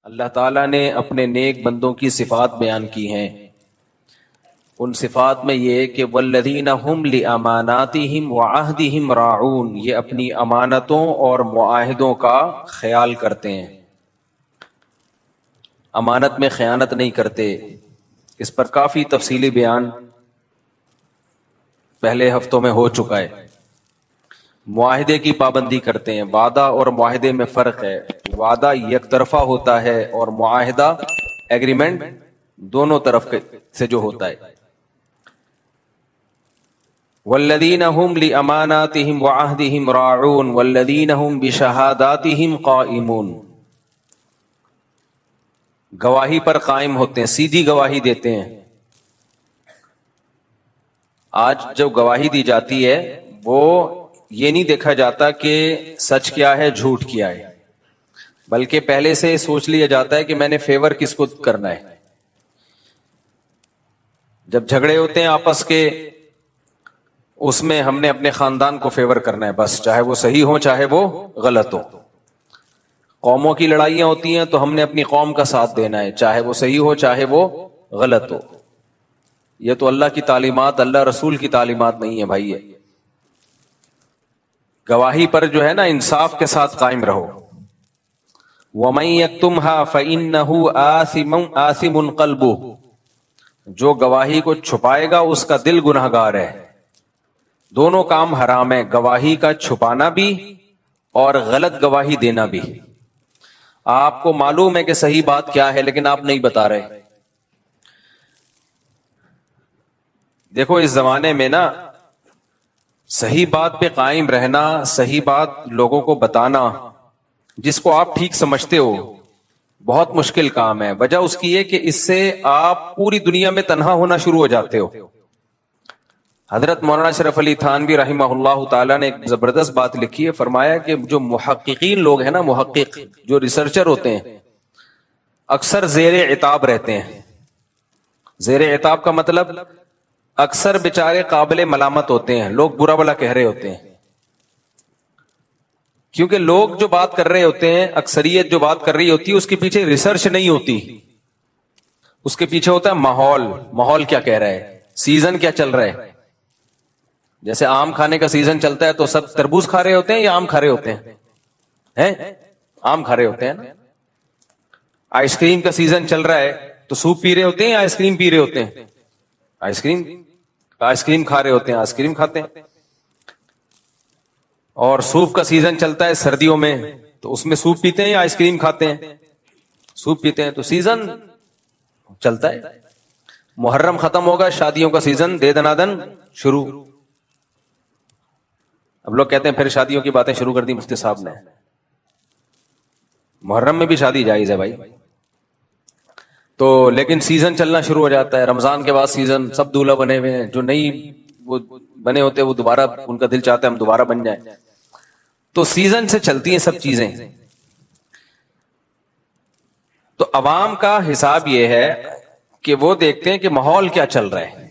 اللہ تعالیٰ نے اپنے نیک بندوں کی صفات بیان کی ہیں. ان صفات میں یہ کہ والذین ہم لاماناتہم وعہدہم راعون، یہ اپنی امانتوں اور معاہدوں کا خیال کرتے ہیں، امانت میں خیانت نہیں کرتے. اس پر کافی تفصیلی بیان پہلے ہفتوں میں ہو چکا ہے. معاہدے کی پابندی کرتے ہیں. وعدہ اور معاہدے میں فرق ہے. وعدہ یک طرفہ ہوتا ہے اور معاہدہ ایگریمنٹ دونوں طرف سے جو ہوتا ہے. والذین هم لاماناتہم وعہدہم راعون والذین هم بشہاداتہم قائمون، گواہی پر قائم ہوتے ہیں، سیدھی گواہی دیتے ہیں. آج جو گواہی دی جاتی ہے وہ یہ نہیں دیکھا جاتا کہ سچ کیا ہے جھوٹ کیا ہے، بلکہ پہلے سے سوچ لیا جاتا ہے کہ میں نے فیور کس کو کرنا ہے. جب جھگڑے ہوتے ہیں آپس کے، اس میں ہم نے اپنے خاندان کو فیور کرنا ہے بس، چاہے وہ صحیح ہو چاہے وہ غلط ہو. قوموں کی لڑائیاں ہوتی ہیں تو ہم نے اپنی قوم کا ساتھ دینا ہے، چاہے وہ صحیح ہو چاہے وہ غلط ہو. یہ تو اللہ کی تعلیمات، اللہ رسول کی تعلیمات نہیں ہے بھائی. ہے گواہی پر جو ہے نا انصاف کے ساتھ قائم رہو. وَمَن يَكْتُمْهَا فَإِنَّهُ آثِمٌ قَلْبُهُ، جو گواہی کو چھپائے گا اس کا دل گنہگار ہے. دونوں کام حرام ہے، گواہی کا چھپانا بھی اور غلط گواہی دینا بھی. آپ کو معلوم ہے کہ صحیح بات کیا ہے لیکن آپ نہیں بتا رہے. دیکھو اس زمانے میں نا صحیح بات پہ قائم رہنا، صحیح بات لوگوں کو بتانا جس کو آپ ٹھیک سمجھتے ہو، بہت مشکل کام ہے. وجہ اس کی ہے کہ اس سے آپ پوری دنیا میں تنہا ہونا شروع ہو جاتے ہو. حضرت مولانا اشرف علی تھانوی رحمہ اللہ تعالیٰ نے ایک زبردست بات لکھی ہے. فرمایا کہ جو محققین لوگ ہیں نا، محقق جو ریسرچر ہوتے ہیں، اکثر زیر عتاب رہتے ہیں. زیر عتاب کا مطلب اکثر بیچارے قابل ملامت ہوتے ہیں، لوگ برا بلا کہہ رہے ہوتے ہیں. کیونکہ لوگ جو بات کر رہے ہوتے ہیں، اکثریت جو بات کر رہی ہوتی ہے، اس کے پیچھے ریسرچ نہیں ہوتی. اس کے پیچھے ہوتا ہے ماحول کیا کہہ رہا ہے، سیزن کیا چل رہا ہے. جیسے آم کھانے کا سیزن چلتا ہے تو سب تربوز کھا رہے ہوتے ہیں یا آم کھا رہے ہوتے ہیں؟ آم کھا رہے ہوتے ہیں نا. آئس کریم کا سیزن چل رہا ہے تو سوپ پی رہے ہوتے ہیں یا آئس کریم پی رہے ہوتے ہیں؟ آئس کریم کھا رہے ہوتے ہیں، آئس کریم کھاتے ہیں. اور سوپ کا سیزن چلتا ہے سردیوں میں تو اس میں سوپ پیتے ہیں یا آئس کریم کھاتے ہیں؟ سوپ پیتے ہیں. تو سیزن چلتا ہے. محرم ختم ہوگا، شادیوں کا سیزن دے دنادن شروع. اب لوگ کہتے ہیں پھر شادیوں کی باتیں شروع کر دی مفتی صاحب نے. محرم میں بھی شادی جائز ہے بھائی. تو لیکن سیزن چلنا شروع ہو جاتا ہے. رمضان کے بعد سیزن، سب دولہا بنے ہوئے ہیں، جو نہیں وہ بنے ہوتے وہ دوبارہ ان کا دل چاہتا ہے ہم دوبارہ بن جائیں. تو سیزن سے چلتی ہیں سب چیزیں. تو عوام کا حساب یہ ہے کہ وہ دیکھتے ہیں کہ ماحول کیا چل رہا ہے.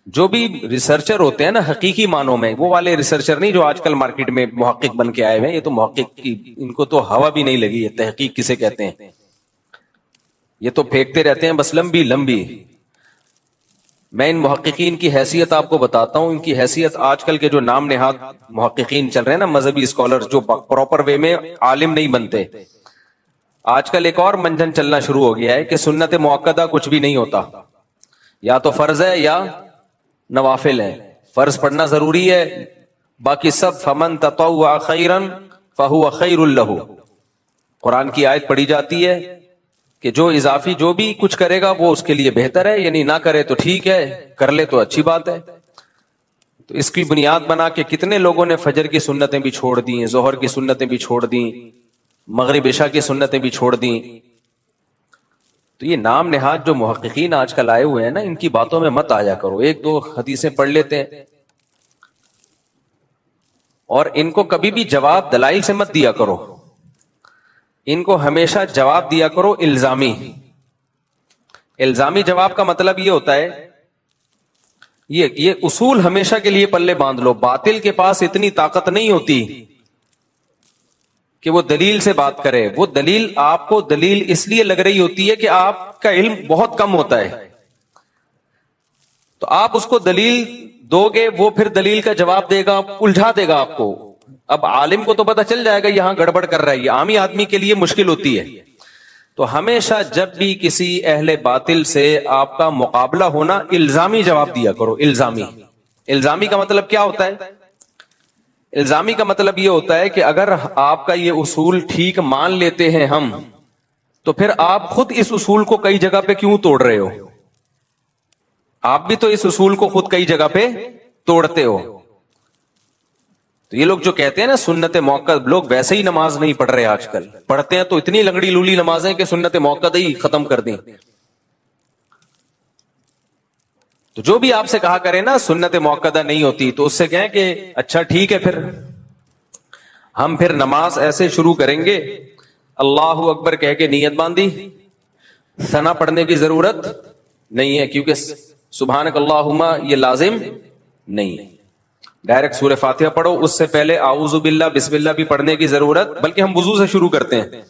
جو بھی ریسرچر ہوتے ہیں نا حقیقی معنوں میں، وہ والے ریسرچر نہیں جو آج کل مارکیٹ میں محقق بن کے آئے ہوئے ہیں. یہ تو محقق کی ان کو تو ہوا بھی نہیں لگی ہے. تحقیق کسے کہتے ہیں؟ یہ تو پھینکتے رہتے ہیں بس لمبی لمبی. میں ان محققین کی حیثیت آپ کو بتاتا ہوں. ان کی حیثیت آج کل کے جو نام نہاد محققین چل رہے ہیں نا، مذہبی اسکالر جو پراپر وے میں عالم نہیں بنتے. آج کل ایک اور منجن چلنا شروع ہو گیا ہے کہ سنت مؤکدہ کچھ بھی نہیں ہوتا، یا تو فرض ہے یا نوافل ہے. فرض پڑھنا ضروری ہے، باقی سب فمن تطوع خیرا فہو خیر لہ. قرآن کی آیت پڑھی جاتی ہے کہ جو اضافی جو بھی کچھ کرے گا وہ اس کے لیے بہتر ہے، یعنی نہ کرے تو ٹھیک ہے، کر لے تو اچھی بات ہے. تو اس کی بنیاد بنا کے کتنے لوگوں نے فجر کی سنتیں بھی چھوڑ دی، ظہر کی سنتیں بھی چھوڑ دی، مغرب عشاء کی سنتیں بھی چھوڑ دی. تو یہ نام نہاد جو محققین آج کل آئے ہوئے ہیں نا، ان کی باتوں میں مت آیا کرو. ایک دو حدیثیں پڑھ لیتے ہیں اور ان کو کبھی بھی جواب دلائل سے مت دیا کرو. ان کو ہمیشہ جواب دیا کرو الزامی. الزامی جواب کا مطلب یہ ہوتا ہے، یہ اصول ہمیشہ کے لیے پلے باندھ لو. باطل کے پاس اتنی طاقت نہیں ہوتی کہ وہ دلیل سے بات کرے. وہ دلیل آپ کو دلیل اس لیے لگ رہی ہوتی ہے کہ آپ کا علم بہت کم ہوتا ہے, تو آپ اس کو دلیل دو گے, وہ پھر دلیل کا جواب دے گا, الجھا دے گا آپ کو. اب عالم کو تو پتہ چل جائے گا یہاں گڑبڑ کر رہا ہے, یہ عامی آدمی کے لیے مشکل ہوتی ہے. تو ہمیشہ جب بھی کسی اہل باطل سے آپ کا مقابلہ ہونا, الزامی جواب دیا کرو. الزامی کا مطلب کیا ہوتا ہے؟ الزامی کا مطلب یہ ہوتا ہے کہ اگر آپ کا یہ اصول ٹھیک مان لیتے ہیں ہم, تو پھر آپ خود اس اصول کو کئی جگہ پہ کیوں توڑ رہے ہو؟ آپ بھی تو اس اصول کو خود کئی جگہ پہ توڑتے ہو. تو یہ لوگ جو کہتے ہیں نا سنت موقت, لوگ ویسے ہی نماز نہیں پڑھ رہے آج کل, پڑھتے ہیں تو اتنی لنگڑی لولی نمازیں کہ سنت موقت ہی ختم کر دیں. تو جو بھی آپ سے کہا کرے نا سنت موقدہ نہیں ہوتی, تو اس سے کہیں کہ اچھا ٹھیک ہے, پھر ہم پھر نماز ایسے شروع کریں گے, اللہ اکبر کہہ کے نیت باندھی, ثنا پڑھنے کی ضرورت نہیں ہے کیونکہ سبحانک اللہم یہ لازم نہیں ہے. ڈائریکٹ سورہ فاتحہ پڑھو, اس سے پہلے اعوذ باللہ بسم اللہ بھی پڑھنے کی ضرورت, بلکہ ہم وضو سے شروع کرتے ہیں.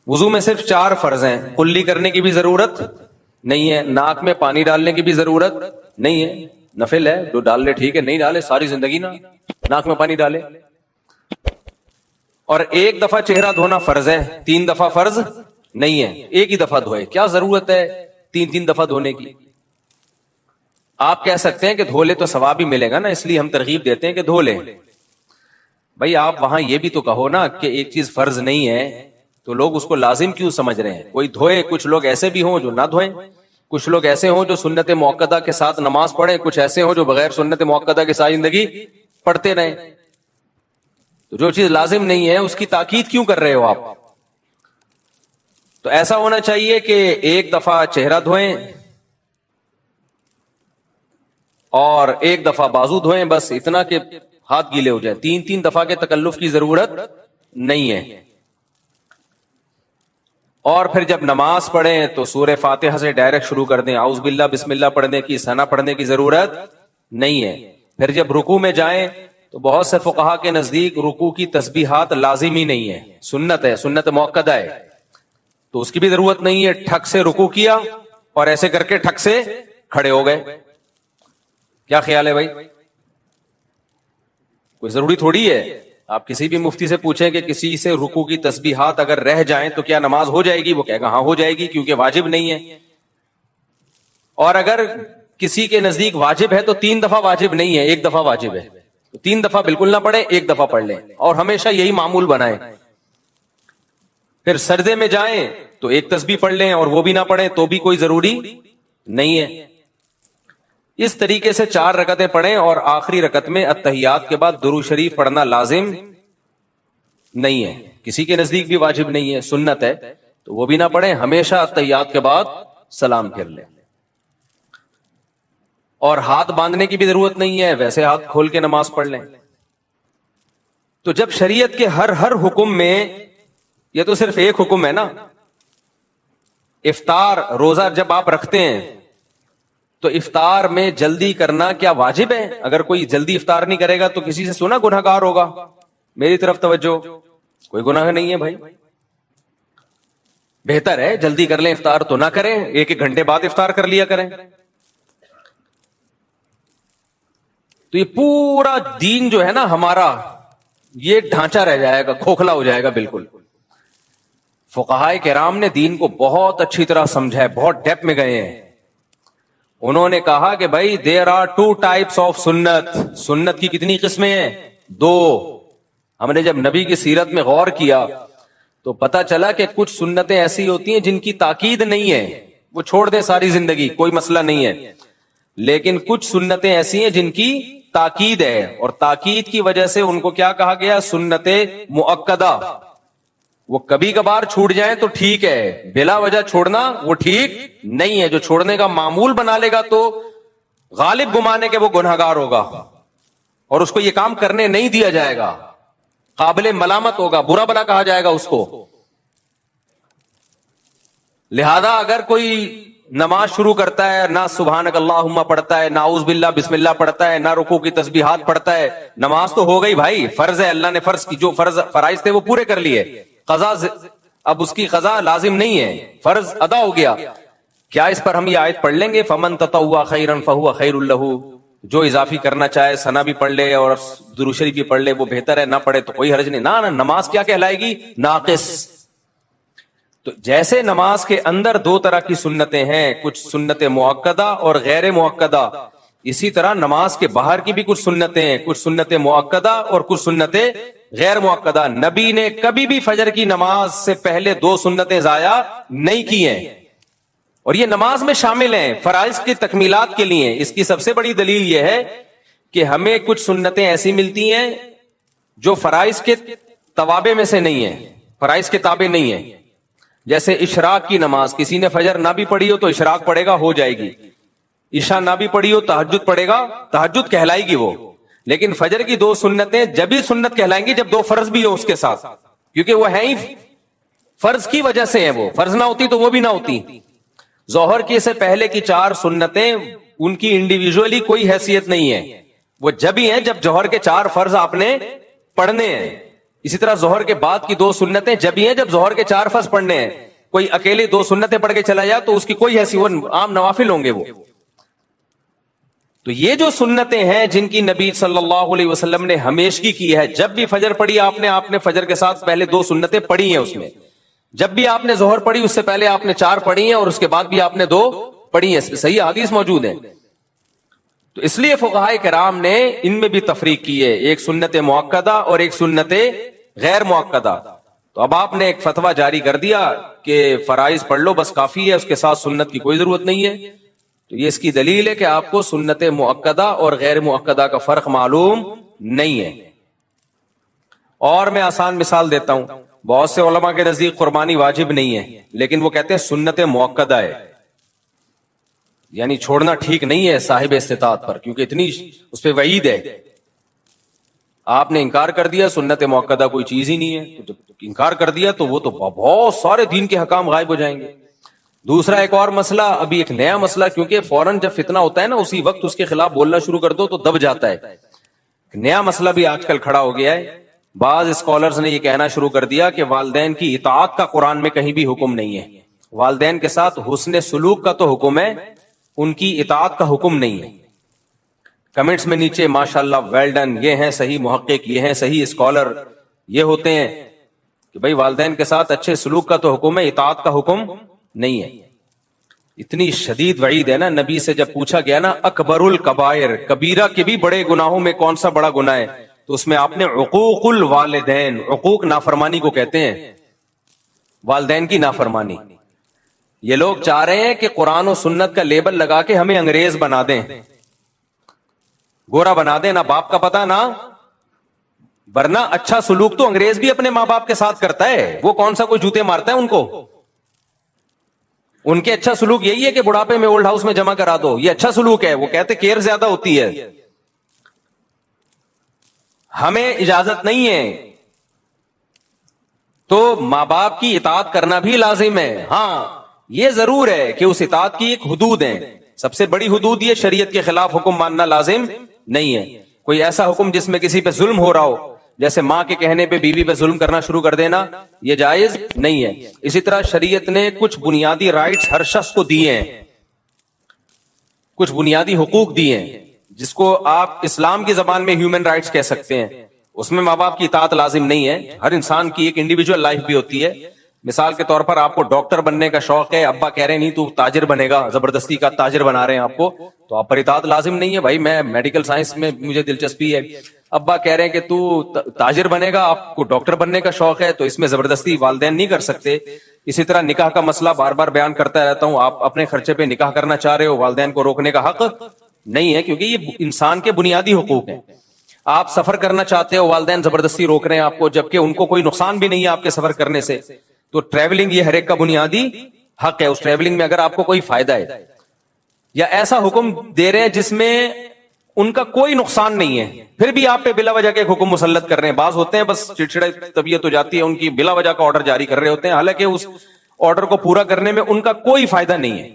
وضو میں صرف 4 فرض ہیں, کلی کرنے کی بھی ضرورت نہیں ہے, ناک میں پانی ڈالنے کی بھی ضرورت نہیں ہے, نفل ہے, جو ڈال لے ٹھیک ہے, نہیں ڈالے ساری زندگی نا ناک میں پانی ڈالے. اور 1 دفعہ چہرہ دھونا فرض ہے, 3 دفعہ فرض نہیں ہے, ایک ہی دفعہ دھوئے. کیا ضرورت ہے 3 دفعہ دھونے کی؟ آپ کہہ سکتے ہیں کہ دھو لے تو ثواب ہی ملے گا نا, اس لیے ہم ترغیب دیتے ہیں کہ دھو لیں. بھائی آپ وہاں یہ بھی تو کہو نا کہ ایک چیز فرض نہیں ہے, تو لوگ اس کو لازم کیوں سمجھ رہے ہیں؟ کوئی دھوئے, کچھ لوگ ایسے بھی ہوں جو نہ دھوئیں, کچھ لوگ ایسے ہوں جو سنت موقدہ کے ساتھ نماز پڑھیں, کچھ ایسے ہوں جو بغیر سنت موقدہ کے ساتھ زندگی پڑھتے رہیں. تو جو چیز لازم نہیں ہے اس کی تاکید کیوں کر رہے ہو آپ؟ تو ایسا ہونا چاہیے کہ 1 دفعہ چہرہ دھوئیں اور 1 دفعہ بازو دھوئیں, بس اتنا کہ ہاتھ گیلے ہو جائیں. 3 دفعہ کے تکلف کی ضرورت نہیں ہے. اور پھر جب نماز پڑھیں تو سورہ فاتحہ سے ڈائریکٹ شروع کر دیں, اعوذ باللہ بسم اللہ پڑھنے کی, ثنا پڑھنے کی ضرورت نہیں ہے. پھر جب رکوع میں جائیں تو بہت سے فقہا کے نزدیک رکوع کی تسبیحات لازمی نہیں ہے, سنت ہے, سنت موقدہ ہے, تو اس کی بھی ضرورت نہیں ہے. ٹھک سے رکوع کیا اور ایسے کر کے ٹھک سے کھڑے ہو گئے. کیا خیال ہے بھائی؟ کوئی ضروری تھوڑی ہے. آپ کسی بھی مفتی سے پوچھیں کہ کسی سے رکوع کی تسبیحات اگر رہ جائیں تو کیا نماز ہو جائے گی؟ وہ کہے گا ہاں ہو جائے گی, کیونکہ واجب نہیں ہے. اور اگر کسی کے نزدیک واجب ہے تو 3 دفعہ واجب نہیں ہے, 1 دفعہ واجب ہے. تو 3 دفعہ بالکل نہ پڑھیں, 1 دفعہ پڑھ لیں, اور ہمیشہ یہی معمول بنائیں. پھر سجدے میں جائیں تو 1 تسبیح پڑھ لیں, اور وہ بھی نہ پڑھیں تو بھی کوئی ضروری نہیں ہے. اس طریقے سے 4 رکعتیں پڑھیں, اور آخری رکعت میں اتحیات کے بعد درود شریف پڑھنا لازم نہیں ہے. کسی کے نزدیک بھی واجب نہیں ہے, سنت ہے, تو وہ بھی نہ پڑھیں. ہمیشہ اتحیات کے بعد سلام پھر لیں. اور ہاتھ باندھنے کی بھی ضرورت نہیں ہے, ویسے ہاتھ کھول کے نماز پڑھ لیں. تو جب شریعت کے ہر حکم میں, یہ تو صرف ایک حکم ہے نا, افطار روزہ جب آپ رکھتے ہیں تو افطار میں جلدی کرنا کیا واجب ہے؟ اگر کوئی جلدی افطار نہیں کرے گا تو کسی سے سنا گناہگار ہوگا. میری طرف توجہ, کوئی گناہ نہیں ہے بھائی. بہتر ہے جلدی کر لیں, افطار تو نہ کریں, 1 گھنٹے بعد افطار کر لیا کریں. تو یہ پورا دین جو ہے نا ہمارا, یہ ڈھانچہ رہ جائے گا, کھوکھلا ہو جائے گا بالکل. فقہائے کرام نے دین کو بہت اچھی طرح سمجھا ہے, بہت ڈیپ میں گئے ہیں. انہوں نے کہا کہ بھائی دیر آر 2 ٹائپس آف سنت. سنت کی کتنی قسمیں ہیں؟ 2. ہم نے جب نبی کی سیرت میں غور کیا تو پتا چلا کہ کچھ سنتیں ایسی ہوتی ہیں جن کی تاکید نہیں ہے, وہ چھوڑ دیں ساری زندگی, کوئی مسئلہ نہیں ہے. لیکن کچھ سنتیں ایسی ہیں جن کی تاکید ہے, اور تاکید کی وجہ سے ان کو کیا کہا گیا؟ سنت مؤکدہ. وہ کبھی کبھار چھوٹ جائیں تو ٹھیک ہے, بلا وجہ چھوڑنا وہ ٹھیک نہیں ہے. جو چھوڑنے کا معمول بنا لے گا تو غالب گمانے کے وہ گنہگار ہوگا, اور اس کو یہ کام کرنے نہیں دیا جائے گا, قابل ملامت ہوگا, برا بلا کہا جائے گا اس کو. لہذا اگر کوئی نماز شروع کرتا ہے نہ سبحانک اللہم پڑھتا ہے، نہ اعوذ باللہ بسم اللہ پڑھتا ہے، نہ رکوع کی تسبیحات پڑھتا ہے. نماز تو ہو گئی بھائی، فرض ہے، اللہ نے فرض کی، جو فرائض تھے وہ پورے کر لیے. قضا اب اس کی قضا لازم نہیں ہے، فرض ادا ہو گیا. کیا اس پر ہم یہ آیت پڑھ لیں گے فمن تطوع خیرا فہو خیر لہ، جو اضافی کرنا چاہے ثنا بھی پڑھ لے اور درود شریف بھی پڑھ لے وہ بہتر ہے، نہ پڑھے تو کوئی حرج نہیں. نہ نماز کیا کہلائے گی؟ ناقص. تو جیسے نماز کے اندر دو طرح کی سنتیں ہیں، کچھ سنت مؤکدہ اور غیر مؤکدہ، اسی طرح نماز کے باہر کی بھی کچھ سنتیں ہیں، کچھ سنت مؤکدہ اور کچھ سنتیں غیر مؤکدہ. نبی نے کبھی بھی فجر کی نماز سے پہلے 2 سنتیں ضائع نہیں کی ہیں، اور یہ نماز میں شامل ہیں فرائض کی تکمیلات کے لیے. اس کی سب سے بڑی دلیل یہ ہے کہ ہمیں کچھ سنتیں ایسی ملتی ہیں جو فرائض کے توابع میں سے نہیں ہیں، فرائض کے تابع نہیں ہیں. جیسے اشراق کی نماز، کسی نے فجر نہ بھی پڑھی ہو تو اشراق پڑھے گا، ہو جائے گی. عشاء نہ بھی پڑھی ہو تہجد پڑھے گا، تہجد کہلائے گی وہ. لیکن فجر کی 2 سنتیں جب ہی سنت کہلائیں گی جب 2 فرض بھی ہو اس کے ساتھ، کیونکہ وہ ہیں ہی فرض کی وجہ سے ہیں. وہ فرض نہ ہوتی تو وہ بھی نہ ہوتی. ظہر کی سے پہلے کی 4 سنتیں ان کی انڈیویجولی کوئی حیثیت نہیں ہے، وہ جب ہی ہیں جب ظہر کے 4 فرض آپ نے پڑھنے ہیں. اسی طرح ظہر کے بعد کی 2 سنتیں جب ہی ہیں جب ظہر کے 4 فرض پڑھنے ہیں. کوئی اکیلے 2 سنتیں پڑھ کے چلا جائے تو اس کی کوئی حیثیت، وہ عام نوافل ہوں گے وہ. تو یہ جو سنتیں ہیں جن کی نبی صلی اللہ علیہ وسلم نے ہمیشگی کی ہے، جب بھی فجر پڑھی آپ نے فجر کے ساتھ پہلے 2 سنتیں پڑھی ہیں. اس میں جب بھی آپ نے ظہر پڑھی اس سے پہلے آپ نے 4 پڑھی ہیں اور اس کے بعد بھی آپ نے 2 پڑھی ہیں. صحیح حدیث موجود ہیں. تو اس لیے فقہائے کرام نے ان میں بھی تفریق کی ہے، ایک سنت مؤکدہ اور ایک سنت غیر مؤکدہ. تو اب آپ نے ایک فتویٰ جاری کر دیا کہ فرائض پڑھ لو بس کافی ہے، اس کے ساتھ سنت کی کوئی ضرورت نہیں ہے. تو یہ اس کی دلیل ہے کہ آپ کو سنت مؤکدہ اور غیر مؤکدہ کا فرق معلوم نہیں ہے. اور میں آسان مثال دیتا ہوں. بہت سے علماء کے نزدیک قربانی واجب نہیں ہے، لیکن وہ کہتے ہیں سنت مؤکدہ ہے، یعنی چھوڑنا ٹھیک نہیں ہے صاحب استطاعت پر، کیونکہ اتنی اس پہ وعید ہے. آپ نے انکار کر دیا سنت مؤکدہ کوئی چیز ہی نہیں ہے، جب انکار کر دیا تو وہ تو بہت سارے دین کے حکام غائب ہو جائیں گے. دوسرا ایک اور مسئلہ، ابھی ایک نیا مسئلہ، کیونکہ فوراً جب فتنہ ہوتا ہے نا اسی وقت اس کے خلاف بولنا شروع کر دو تو دب جاتا ہے. نیا مسئلہ بھی آج کل کھڑا ہو گیا ہے. بعض اسکالرز نے یہ کہنا شروع کر دیا کہ والدین کی اطاعت کا قرآن میں کہیں بھی حکم نہیں ہے. والدین کے ساتھ حسن سلوک کا تو حکم ہے، ان کی اطاعت کا حکم نہیں ہے. کمنٹس میں نیچے ماشاءاللہ ویل ڈن، یہ ہیں صحیح محقق، یہ ہیں صحیح اسکالر، یہ ہوتے ہیں کہ بھئی والدین کے ساتھ اچھے سلوک کا تو حکم ہے، اطاعت کا حکم نہیں ہے. اتنی شدید وعید ہے نا. نبی سے جب پوچھا گیا نا اکبر الکبائر، کبیرہ کے بھی بڑے گناہوں میں کون سا بڑا گناہ ہے، تو اس میں آپ نے عقوق الوالدین، عقوق نافرمانی کو کہتے ہیں، والدین کی نافرمانی. یہ لوگ چاہ رہے ہیں کہ قرآن و سنت کا لیبل لگا کے ہمیں انگریز بنا دیں، گورا بنا دیں، نہ باپ کا پتہ نہ، ورنہ اچھا سلوک تو انگریز بھی اپنے ماں باپ کے ساتھ کرتا ہے. وہ کون سا کوئی جوتے مارتا ہے ان کو؟ ان کے اچھا سلوک یہی ہے کہ بڑھاپے میں اولڈ ہاؤس میں جمع کرا دو، یہ اچھا سلوک ہے. وہ کہتے کیئر زیادہ ہوتی ہے. ہمیں اجازت نہیں ہے. تو ماں باپ کی اطاعت کرنا بھی لازم ہے. ہاں یہ ضرور ہے کہ اس اطاعت کی ایک حدود ہے. سب سے بڑی حدود یہ شریعت کے خلاف حکم ماننا لازم نہیں ہے. کوئی ایسا حکم جس میں کسی پہ ظلم ہو رہا ہو، جیسے ماں کے کہنے پہ بیوی پہ ظلم کرنا شروع کر دینا، یہ جائز نہیں ہے. اسی طرح شریعت نے کچھ بنیادی رائٹس ہر شخص کو دیے ہیں، کچھ بنیادی حقوق دیے ہیں جس کو آپ اسلام کی زبان میں ہیومن رائٹس کہہ سکتے ہیں. اس میں ماں باپ کی اطاعت لازم نہیں ہے. ہر انسان کی ایک انڈیویجول لائف بھی ہوتی ہے. مثال کے طور پر آپ کو ڈاکٹر بننے کا شوق ہے، ابا کہہ رہے ہیں نہیں تو تاجر بنے گا، زبردستی کا تاجر بنا رہے ہیں آپ کو، تو آپ پر اطاعت لازم نہیں ہے. بھائی میں میڈیکل سائنس میں مجھے دلچسپی ہے، ابا کہہ رہے ہیں کہ تو تاجر بنے گا، آپ کو ڈاکٹر بننے کا شوق ہے، تو اس میں زبردستی والدین نہیں کر سکتے. اسی طرح نکاح کا مسئلہ بار بار بیان کرتا رہتا ہوں. آپ اپنے خرچے پہ نکاح کرنا چاہ رہے ہو، والدین کو روکنے کا حق نہیں ہے، کیونکہ یہ انسان کے بنیادی حقوق ہیں. آپ سفر کرنا چاہتے ہو، والدین زبردستی روک رہے ہیں آپ کو، جبکہ ان کو کوئی نقصان بھی نہیں ہے آپ کے سفر کرنے سے. تو ٹریولنگ یہ ہر ایک کا بنیادی حق ہے. اس ٹریولنگ میں اگر آپ کو کوئی فائدہ ہے، یا ایسا حکم دے رہے ہیں جس میں ان کا کوئی نقصان نہیں ہے، پھر بھی آپ پہ بلا وجہ کے ایک حکم مسلط کر رہے ہیں. بعض ہوتے ہیں بس چڑچڑے طبیعت ہو جاتی ہے ان کی، بلا وجہ کا آرڈر جاری کر رہے ہوتے ہیں، حالانکہ اس آرڈر کو پورا کرنے میں ان کا کوئی فائدہ نہیں ہے.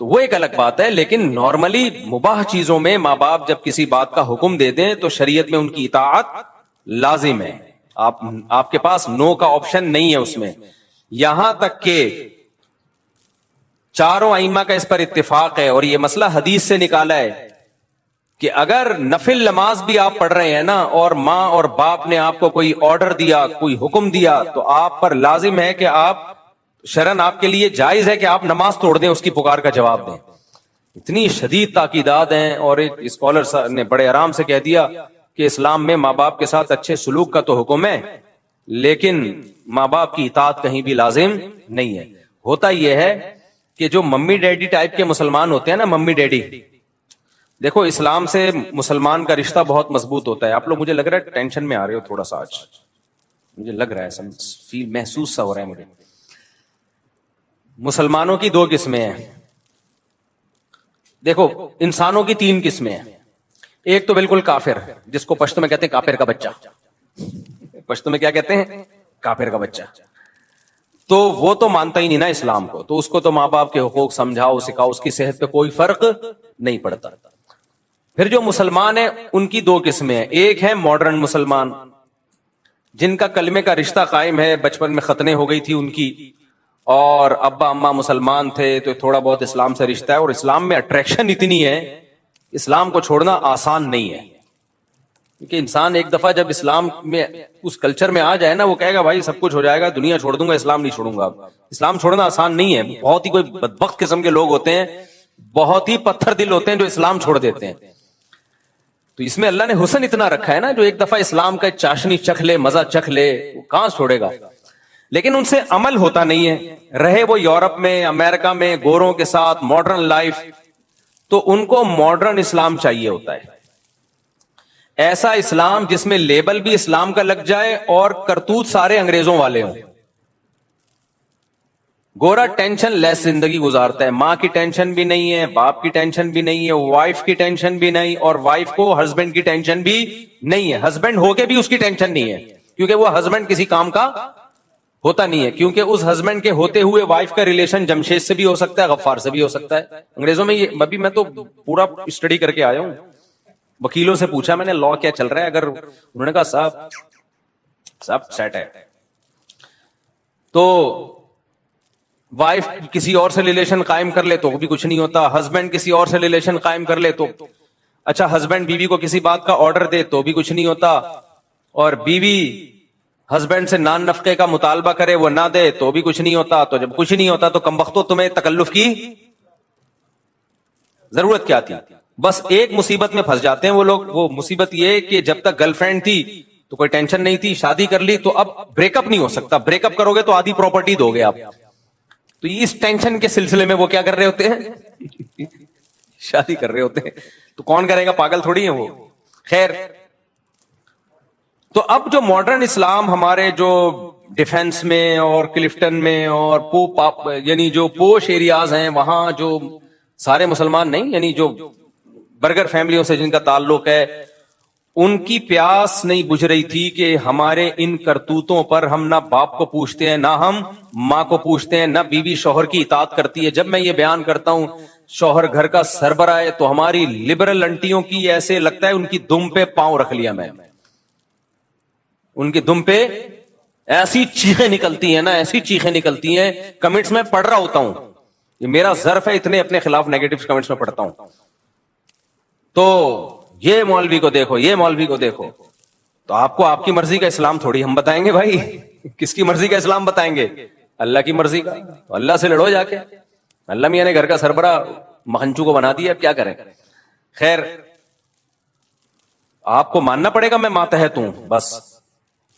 تو وہ ایک الگ بات ہے. لیکن نارملی مباح چیزوں میں ماں باپ جب کسی بات کا حکم دے دیں تو شریعت میں ان کی اطاعت لازم ہے. آپ کے پاس نو کا آپشن نہیں ہے اس میں. یہاں تک کہ چاروں ائمہ کا اس پر اتفاق ہے, اور یہ مسئلہ حدیث سے نکالا ہے, کہ اگر نفل نماز بھی آپ پڑھ رہے ہیں نا, اور ماں اور باپ نے آپ کو کوئی آرڈر دیا, کوئی حکم دیا, تو آپ پر لازم ہے کہ آپ شرعن آپ کے لیے جائز ہے کہ آپ نماز توڑ دیں, اس کی پکار کا جواب دیں. اتنی شدید تاکیدات ہیں. اور ایک اسکالر نے بڑے آرام سے کہہ دیا کہ اسلام میں ماں باپ کے ساتھ اچھے سلوک کا تو حکم ہے, لیکن ماں باپ کی اطاعت کہیں بھی لازم نہیں ہے. ہوتا یہ ہے کہ جو ممی ڈیڈی ٹائپ کے مسلمان ہوتے ہیں نا, ممی ڈیڈی, دیکھو اسلام سے مسلمان کا رشتہ بہت مضبوط ہوتا ہے. آپ لوگ مجھے لگ رہا ہے ٹینشن میں آ رہے ہو تھوڑا سا آج, مجھے لگ رہا ہے, فیل محسوس سا ہو رہا ہے مجھے. مسلمانوں کی دو قسمیں ہیں. دیکھو انسانوں کی تین قسمیں ہیں. ایک تو بالکل کافر, جس کو پشتو میں کہتے ہیں کافر کا بچہ. پشتو میں کیا کہتے ہیں؟ کافر کا بچہ. تو وہ تو مانتا ہی نہیں نا اسلام کو, تو اس کو تو ماں باپ کے حقوق سمجھاؤ سکھاؤ, اس کی صحت پہ کوئی فرق نہیں پڑتا. پھر جو مسلمان ہیں ان کی دو قسمیں ہیں. ایک ہے ماڈرن مسلمان, جن کا کلمے کا رشتہ قائم ہے, بچپن میں ختنیں ہو گئی تھی ان کی, اور ابا اماں مسلمان تھے تو تھوڑا بہت اسلام سے رشتہ ہے, اور اسلام میں اٹریکشن اتنی ہے, اسلام کو چھوڑنا آسان نہیں ہے. کیونکہ انسان ایک دفعہ جب اسلام میں اس کلچر میں آ جائے نا, وہ کہے گا بھائی سب کچھ ہو جائے گا, دنیا چھوڑ دوں گا, اسلام نہیں چھوڑوں گا. اسلام چھوڑنا آسان نہیں ہے. بہت ہی کوئی بدبخت قسم کے لوگ ہوتے ہیں, بہت ہی پتھر دل ہوتے ہیں جو اسلام چھوڑ دیتے ہیں. تو اس میں اللہ نے حسن اتنا رکھا ہے نا, جو ایک دفعہ اسلام کا چاشنی چکھ لے, مزہ چکھ لے, وہ کہاں چھوڑے گا. لیکن ان سے عمل ہوتا نہیں ہے. رہے وہ یورپ میں, امریکہ میں, گوروں کے ساتھ ماڈرن لائف, تو ان کو ماڈرن اسلام چاہیے ہوتا ہے. ایسا اسلام جس میں لیبل بھی اسلام کا لگ جائے اور کرتوت سارے انگریزوں والے ہوں. گورا ٹینشن لیس زندگی گزارتا ہے, ماں کی ٹینشن بھی نہیں ہے, باپ کی ٹینشن بھی نہیں ہے, وائف کی ٹینشن بھی نہیں, اور وائف کو ہسبینڈ کی ٹینشن بھی نہیں ہے. ہسبینڈ ہو کے بھی اس کی ٹینشن نہیں ہے, کیونکہ وہ ہسبینڈ کسی کام کا ہوتا نہیں ہے. کیونکہ اس ہسبینڈ کے ہوتے ہوئے وائف کا ریلیشن جمشید سے بھی ہو سکتا ہے, غفار سے بھی ہو سکتا ہے. انگریزوں میں یہ ابھی میں تو پورا اسٹڈی کر کے آیا ہوں, وکیلوں سے پوچھا میں نے لا کیا چل رہا ہے, اگر انہوں نے کہا صاحب سیٹ ہے, تو وائف کسی اور سے ریلیشن قائم کر لے تو بھی کچھ نہیں ہوتا, ہسبینڈ کسی اور سے ریلیشن قائم کر لے تو اچھا, ہسبینڈ بیوی کو کسی بات کا آرڈر دے تو بھی کچھ نہیں ہوتا, اور بیوی ہسبینڈ سے نان نفقے کا مطالبہ کرے وہ نہ دے تو بھی کچھ نہیں ہوتا. تو جب کچھ نہیں ہوتا تو کمبختو تمہیں تکلف کی ضرورت کیا تھی. بس ایک مصیبت میں پھنس جاتے ہیں وہ لوگ. وہ مصیبت یہ کہ جب تک گرل فرینڈ تھی تو کوئی ٹینشن نہیں تھی, شادی کر لی تو اب بریک اپ نہیں ہو سکتا. بریک اپ کرو گے تو آدھی پراپرٹی دو گے آپ. تو اس ٹینشن کے سلسلے میں وہ کیا کر رہے ہوتے ہیں, شادی کر رہے ہوتے ہیں. تو کون کرے گا, پاگل تھوڑی ہیں وہ. خیر, تو اب جو ماڈرن اسلام ہمارے جو ڈیفنس میں اور کلفٹن میں اور یعنی جو پوش ایریاز ہیں وہاں جو سارے مسلمان نہیں, یعنی جو برگر فیملیوں سے جن کا تعلق ہے, ان کی پیاس نہیں بجھ رہی تھی کہ ہمارے ان کرتوتوں پر ہم نہ باپ کو پوچھتے ہیں, نہ ہم ماں کو پوچھتے ہیں, نہ بیوی شوہر کی اطاعت کرتی ہے. جب میں یہ بیان کرتا ہوں شوہر گھر کا سربراہ ہے, تو ہماری لبرل انٹیوں کی ایسے لگتا ہے ان کی دم پہ پاؤں رکھ لیا میں. ان کی دم پہ ایسی چیخیں نکلتی ہیں نا, ایسی چیخیں نکلتی ہیں, کمنٹس میں پڑھ رہا ہوتا ہوں, یہ میرا ظرف ہے, اتنے اپنے خلاف نیگیٹو کمنٹس میں پڑھتا ہوں. تو یہ مولوی کو دیکھو, یہ مولوی کو دیکھو, تو آپ کو آپ کی مرضی کا اسلام تھوڑی ہم بتائیں گے بھائی. کس کی مرضی کا اسلام بتائیں گے؟ اللہ کی مرضی کا. تو اللہ سے لڑو جا کے. اللہ میاں نے گھر کا سربراہ مہنچو کو بنا دیا, اب کیا کریں. خیر, آپ کو ماننا پڑے گا میں ماتحت ہوں, بس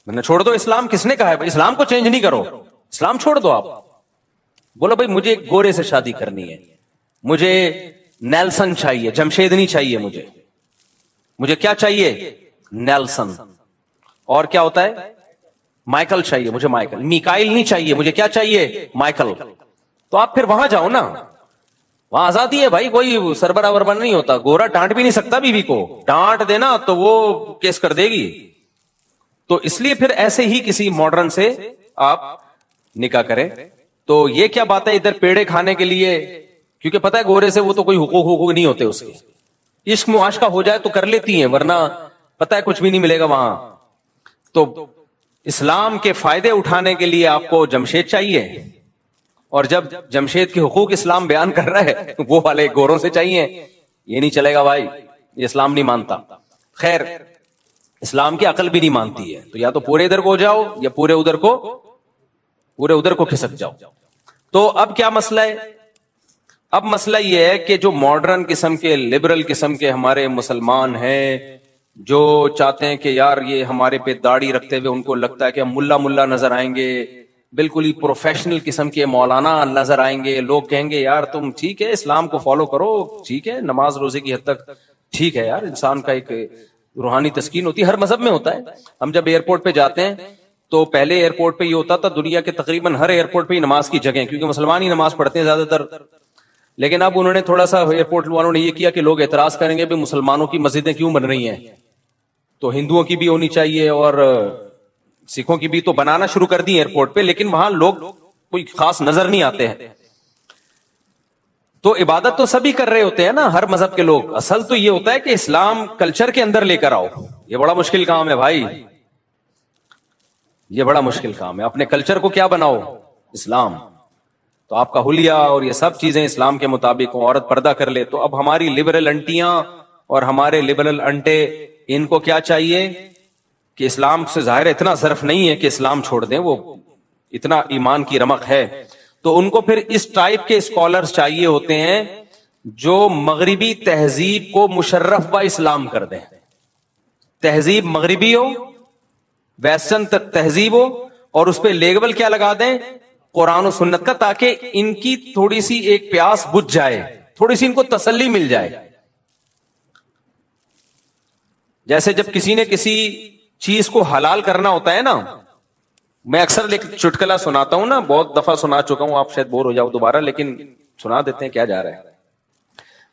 میں نے چھوڑ دو اسلام. کس نے کہا ہے اسلام کو چینج نہیں کرو, اسلام چھوڑ دو. آپ بولو بھائی مجھے ایک گورے سے شادی کرنی ہے, مجھے نیلسن چاہیے, جمشیدنی چاہیے, مجھے کیا چاہیے, نیلسن. اور کیا ہوتا ہے, مائیکل چاہیے, مجھے مائیکل. میکائل نہیں چاہیے, مجھے کیا چاہیے, مائیکل. تو آپ پھر وہاں جاؤ نا, وہاں آزادی ہے بھائی, کوئی سربراہ وربراہ نہیں ہوتا. گورا ڈانٹ بھی نہیں سکتا بیوی کو, ڈانٹ دینا تو وہ کیس کر دے گی. تو اس لیے پھر ایسے ہی کسی ماڈرن سے آپ نکاح کریں. تو یہ کیا بات ہے ادھر پیڑے کھانے کے لیے کیونکہ پتہ ہے گورے سے وہ تو کوئی حقوق نہیں ہوتے اس کے، عشق معاشقہ ہو جائے تو کر لیتی ہیں، ورنہ پتہ ہے کچھ بھی نہیں ملے گا وہاں. تو اسلام کے فائدے اٹھانے کے لیے آپ کو جمشید چاہیے، اور جب جمشید کے حقوق اسلام بیان کر رہا ہے وہ والے گوروں سے چاہیے. یہ نہیں چلے گا بھائی، یہ اسلام نہیں مانتا. خیر اسلام کی عقل بھی نہیں مانتی ہے، تو یا تو پورے ادھر کو ہو جاؤ یا پورے ادھر کو کھسک جاؤ. تو اب کیا مسئلہ ہے؟ اب مسئلہ یہ ہے کہ جو ماڈرن قسم کے لبرل قسم کے ہمارے مسلمان ہیں، جو چاہتے ہیں کہ یار یہ ہمارے پہ داڑھی رکھتے ہوئے ان کو لگتا ہے کہ ہم ملا نظر آئیں گے، بالکل ہی پروفیشنل قسم کے مولانا نظر آئیں گے، لوگ کہیں گے یار تم ٹھیک ہے اسلام کو فالو کرو، ٹھیک ہے نماز روزے کی حد تک ٹھیک ہے یار، انسان کا ایک روحانی تسکین ہوتی ہے، ہر مذہب میں ہوتا ہے. ہم جب ایئرپورٹ پہ جاتے ہیں تو پہلے ایئرپورٹ پہ یہ ہوتا تھا، دنیا کے تقریباً ہر ایئرپورٹ پہ نماز کی جگہ، کیونکہ مسلمان ہی نماز پڑھتے ہیں زیادہ تر. لیکن اب انہوں نے تھوڑا سا ایئرپورٹ والوں نے یہ کیا کہ لوگ اعتراض کریں گے بھی مسلمانوں کی مسجدیں کیوں بن رہی ہیں، تو ہندوؤں کی بھی ہونی چاہیے اور سکھوں کی بھی تو بنانا شروع کر دی ایئرپورٹ پہ، لیکن وہاں لوگ کوئی خاص نظر نہیں آتے ہیں. تو عبادت تو سبھی کر رہے ہوتے ہیں نا، ہر مذہب کے لوگ. اصل تو یہ ہوتا ہے کہ اسلام کلچر کے اندر لے کر آؤ. یہ بڑا مشکل کام ہے بھائی، یہ بڑا مشکل کام ہے. اپنے کلچر کو کیا بناؤ؟ اسلام. تو آپ کا حلیہ اور یہ سب چیزیں اسلام کے مطابق ہوں، عورت پردہ کر لے. تو اب ہماری لبرل انٹیاں اور ہمارے لبرل انٹے، ان کو کیا چاہیے کہ اسلام سے ظاہر اتنا ظرف نہیں ہے کہ اسلام چھوڑ دیں، وہ اتنا ایمان کی رمق ہے. تو ان کو پھر اس ٹائپ کے اسکالرز چاہیے ہوتے ہیں جو مغربی تہذیب کو مشرف با اسلام کر دیں. تہذیب مغربی ہو، ویسٹرن تہذیب ہو، اور اس پہ لیبل کیا لگا دیں؟ قرآن و سنت کا، تاکہ ان کی تھوڑی سی ایک پیاس بجھ جائے، تھوڑی سی ان کو تسلی مل جائے. جیسے جب کسی نے کسی چیز کو حلال کرنا ہوتا ہے نا، میں اکثر ایک چٹکلا سناتا ہوں نا، بہت دفعہ سنا چکا ہوں، آپ شاید بور ہو جاؤ دوبارہ، لیکن سنا دیتے ہیں، کیا جا رہا ہے.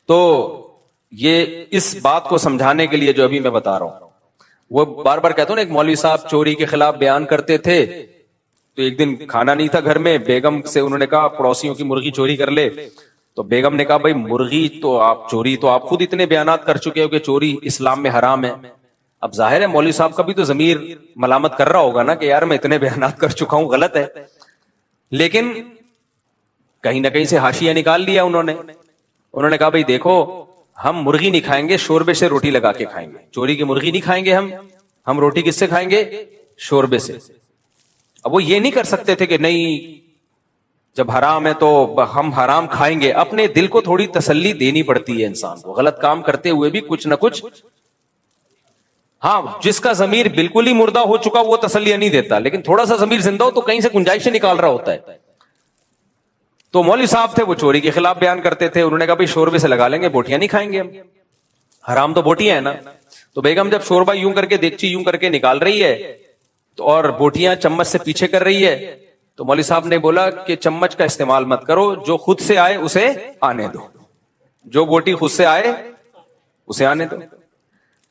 تو یہ اس بات کو سمجھانے کے لیے جو ابھی میں بتا رہا ہوں، وہ بار بار کہتا ہوں نا، ایک مولوی صاحب چوری کے خلاف بیان کرتے تھے. تو ایک دن کھانا نہیں تھا گھر میں، بیگم سے انہوں نے کہا پڑوسیوں کی مرغی چوری کر لے. تو بیگم نے کہا بھائی مرغی تو آپ چوری، تو آپ خود اتنے بیانات کر چکے ہو کہ چوری اسلام میں حرام ہے. اب ظاہر ہے مولوی صاحب کا بھی تو ضمیر ملامت کر رہا ہوگا نا کہ یار میں اتنے بیانات کر چکا ہوں، غلط ہے. لیکن کہیں نہ کہیں سے حاشیہ نکال لیا انہوں نے کہا بھائی دیکھو ہم مرغی نہیں کھائیں گے، شوربے سے روٹی لگا کے کھائیں گے. چوری کی مرغی نہیں کھائیں گے ہم روٹی کس سے کھائیں گے؟ شوربے سے. اب وہ یہ نہیں کر سکتے تھے کہ نہیں جب حرام ہے تو ہم حرام کھائیں گے. اپنے دل کو تھوڑی تسلی دینی پڑتی ہے انسان کو، غلط کام کرتے ہوئے بھی کچھ نہ کچھ. ہاں جس کا ضمیر بالکل ہی مردہ ہو چکا وہ تسلیہ نہیں دیتا، لیکن تھوڑا سا ضمیر زندہ ہو تو کہیں سے گنجائشیں نکال رہا ہوتا ہے. تو مولوی صاحب تھے وہ چوری کے خلاف بیان کرتے تھے. انہوں نے کہا بھائی شوربے سے لگا لیں گے، بوٹیاں نہیں کھائیں گے ہم، حرام تو بوٹیاں ہیں نا. تو بیگم جب شوربہ یوں کر کے دیگچی یوں کر کے نکال رہی ہے تو اور بوٹیاں چمچ سے پیچھے کر رہی ہے، تو مولوی صاحب نے بولا کہ چمچ کا استعمال مت کرو، جو خود سے آئے اسے آنے دو، جو بوٹی خود سے آئے اسے آنے دو.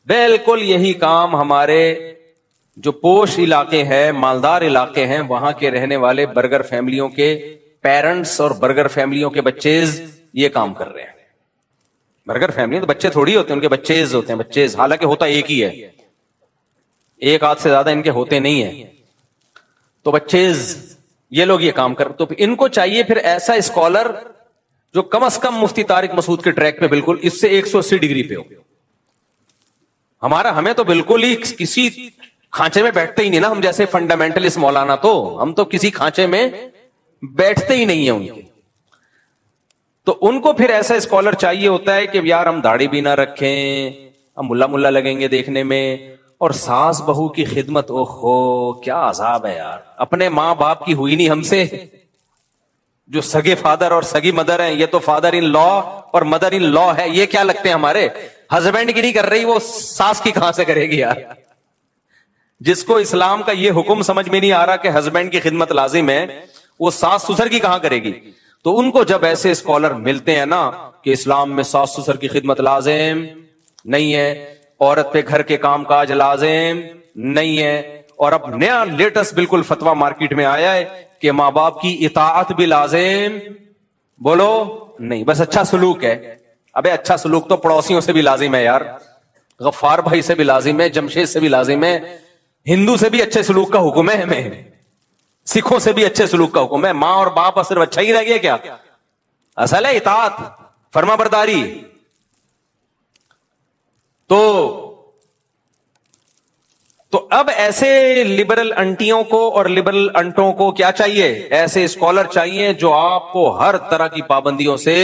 بالکل یہی کام ہمارے جو پوش علاقے ہیں، مالدار علاقے ہیں، وہاں کے رہنے والے برگر فیملیوں کے پیرنٹس اور برگر فیملیوں کے بچیز یہ کام کر رہے ہیں. برگر فیملی تو بچے تھوڑی ہوتے ہیں، ان کے بچیز ہوتے ہیں، بچیز، حالانکہ ہوتا ایک ہی ہے، ایک آدھ سے زیادہ ان کے ہوتے نہیں ہیں. تو بچیز یہ لوگ یہ کام کر، تو ان کو چاہیے پھر ایسا اسکالر جو کم از کم مفتی طارق مسعود کے ٹریک پہ بالکل اس سے 180 ڈگری پہ ہو. ہمیں تو بالکل ہی کسی کھانچے میں بیٹھتے ہی نہیں نا، ہم جیسے فنڈامنٹلسٹ مولانا تو ہم تو کسی کھانچے میں بیٹھتے ہی نہیں ہیں ان کے. تو ان کو پھر ایسا اسکالر چاہیے ہوتا ہے کہ یار ہم داڑھی بھی نہ رکھیں، ہم ملا لگیں گے دیکھنے میں، اور ساس بہو کی خدمت، اوہو کیا عذاب ہے یار. اپنے ماں باپ کی ہوئی نہیں ہم سے، جو سگے فادر اور سگی مدر ہیں، یہ تو فادر ان لا اور مدر ان لا ہے، یہ کیا لگتے ہیں ہمارے؟ ہسبینڈ کی نہیں کر رہی، وہ ساس کی کہاں سے کرے گی یار. جس کو اسلام کا یہ حکم سمجھ میں نہیں آ رہا کہ ہسبینڈ کی خدمت لازم ہے، وہ ساس سسر کی کہاں کرے گی؟ تو ان کو جب ایسے اسکالر ملتے ہیں نا کہ اسلام میں ساس سسر کی خدمت لازم نہیں ہے، عورت پہ گھر کے کام کاج لازم نہیں ہے، اور اب نیا لیٹسٹ بالکل فتویٰ مارکیٹ میں آیا ہے کہ ماں باپ کی اطاعت بھی لازم بولو نہیں، بس اچھا سلوک ہے. ابے اچھا سلوک تو پڑوسیوں سے بھی لازم ہے یار، غفار بھائی سے بھی لازم ہے، جمشید سے بھی لازم ہے، ہندو سے بھی اچھے سلوک کا حکم ہے ہمیں، سکھوں سے بھی اچھے سلوک کا حکم ہے. ماں اور باپ صرف اچھا ہی رہ گیا کیا؟ اصل ہے اطاعت، فرما برداری. تو اب ایسے لبرل انٹیوں کو اور لبرل انٹوں کو کیا چاہیے؟ ایسے اسکالر چاہیے جو آپ کو ہر طرح کی پابندیوں سے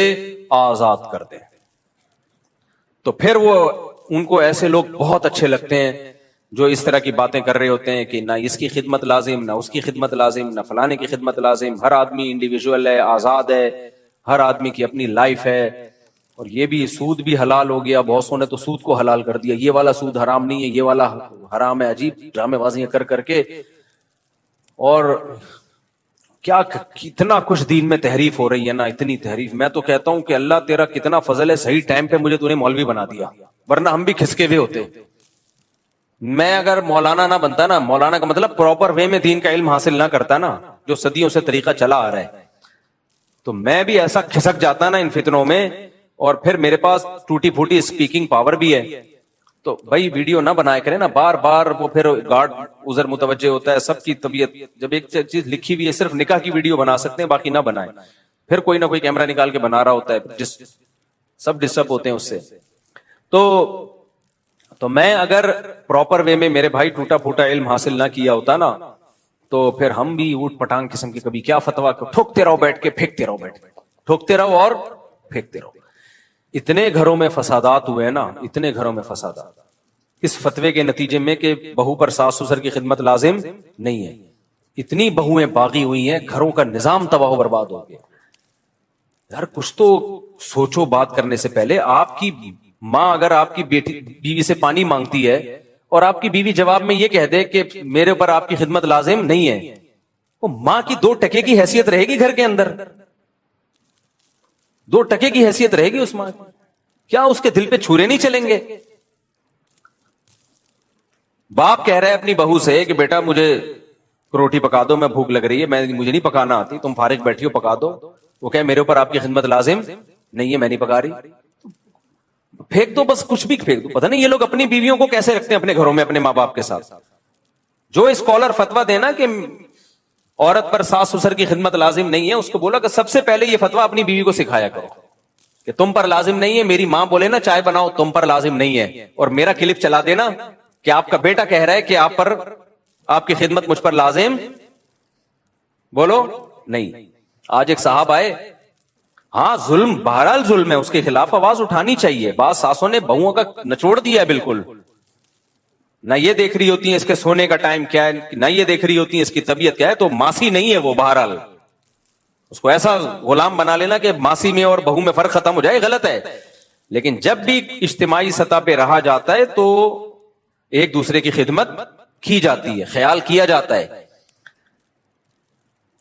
آزاد کر دیں. تو پھر وہ ان کو ایسے لوگ بہت اچھے لگتے ہیں جو اس طرح کی باتیں کر رہے ہوتے ہیں کہ نہ اس کی خدمت لازم، نہ اس کی خدمت لازم، نہ فلانے کی خدمت لازم. ہر آدمی انڈیویجول ہے، آزاد ہے، ہر آدمی کی اپنی لائف ہے. اور یہ بھی سود بھی حلال ہو گیا، بہت سو نے تو سود کو حلال کر دیا، یہ والا سود حرام نہیں ہے، یہ والا حرام ہے. عجیب ڈرامے بازیاں کر کر کے، اور کیا کتنا کچھ دین میں تحریف ہو رہی ہے نا، اتنی تحریف. میں تو کہتا ہوں کہ اللہ تیرا کتنا فضل ہے، صحیح ٹائم پہ مجھے تو نے مولوی بنا دیا، ورنہ ہم بھی کھسکے ہوئے ہوتے. میں اگر مولانا نہ بنتا نا، مولانا کا مطلب پراپر وے میں دین کا علم حاصل نہ کرتا نا، جو صدیوں سے طریقہ چلا آ رہا ہے، تو میں بھی ایسا کھسک جاتا نا ان فتنوں میں. اور پھر میرے پاس ٹوٹی پھوٹی اسپیکنگ پاور بھی ہے. تو بھائی ویڈیو نہ بنایا کرے نا بار بار، وہ پھر گارڈ ادھر متوجہ ہوتا ہے. سب کی طبیعت، جب ایک چیز لکھی ہوئی ہے صرف نکاح کی ویڈیو بنا سکتے ہیں، باقی نہ بنائیں. پھر کوئی نہ کوئی کیمرہ نکال کے بنا رہا ہوتا ہے، سب ڈسٹرب ہوتے ہیں اس سے. تو میں اگر پراپر وے میں میرے بھائی ٹوٹا پھوٹا علم حاصل نہ کیا ہوتا نا، تو پھر ہم بھی اوٹ پٹانگ قسم کی کبھی کیا فتوا ٹھوکتے رہو بیٹھ کے، پھینکتے رہو بیٹھ کے، ٹھوکتے رہو اور پھینکتے رہو. اتنے گھروں میں فسادات ہوئے نا، اتنے گھروں میں فسادات اس فتوے کے نتیجے میں کہ بہو پر ساس سسر کی خدمت لازم نہیں ہے. اتنی بہویں باغی ہوئی ہیں، گھروں کا نظام تباہ و برباد ہو گیا. یار کچھ تو سوچو بات کرنے سے پہلے. آپ کی ماں اگر آپ کی بیوی سے پانی مانگتی ہے اور آپ کی بیوی جواب میں یہ کہہ دے کہ میرے اوپر آپ کی خدمت لازم نہیں ہے، وہ ماں کی 2 ٹکے کی حیثیت رہے گی گھر کے اندر؟ 2 ٹکے کی حیثیت رہے گی اس ماں کی؟ کیا اس کے دل پہ چھرے نہیں چلیں گے؟ باپ کہہ رہا ہے اپنی بہو سے کہ بیٹا مجھے روٹی پکا دو، میں بھوک لگ رہی ہے، مجھے نہیں پکانا آتی، تم فارغ بیٹھی ہو پکا دو. وہ کہے میرے اوپر آپ کی خدمت لازم نہیں ہے، میں نہیں پکا رہی. پھینک دو، بس کچھ بھی پھینک دو. پتہ نہیں یہ لوگ اپنی بیویوں کو کیسے رکھتے ہیں اپنے گھروں میں اپنے ماں باپ کے ساتھ. جو اسکالر فتوا دینا کہ عورت پر ساس سسر کی خدمت لازم نہیں ہے، اس کو بولا کہ سب سے پہلے یہ فتوا اپنی بیوی کو سکھایا کرو کہ تم پر لازم نہیں ہے. میری ماں بولے نا چائے بناؤ، تم پر لازم نہیں ہے، اور میرا کلپ چلا دینا کہ آپ کا بیٹا کہہ رہا ہے کہ آپ کی خدمت مجھ پر لازم، بولو نہیں. آج ایک صاحب آئے، ہاں ظلم بہرحال ظلم ہے، اس کے خلاف آواز اٹھانی چاہیے. بعض ساسوں نے بہوؤں کا نچوڑ دیا ہے بالکل، نہ یہ دیکھ رہی ہوتی ہیں اس کے سونے کا ٹائم کیا ہے، نہ یہ دیکھ رہی ہوتی ہیں اس کی طبیعت کیا ہے. تو ماسی نہیں ہے وہ، بہرحال اس کو ایسا غلام بنا لینا کہ ماسی میں اور بہو میں فرق ختم ہو جائے، غلط ہے. لیکن جب بھی اجتماعی سطح پہ رہا جاتا ہے تو ایک دوسرے کی خدمت کی جاتی ہے، خیال کیا جاتا ہے.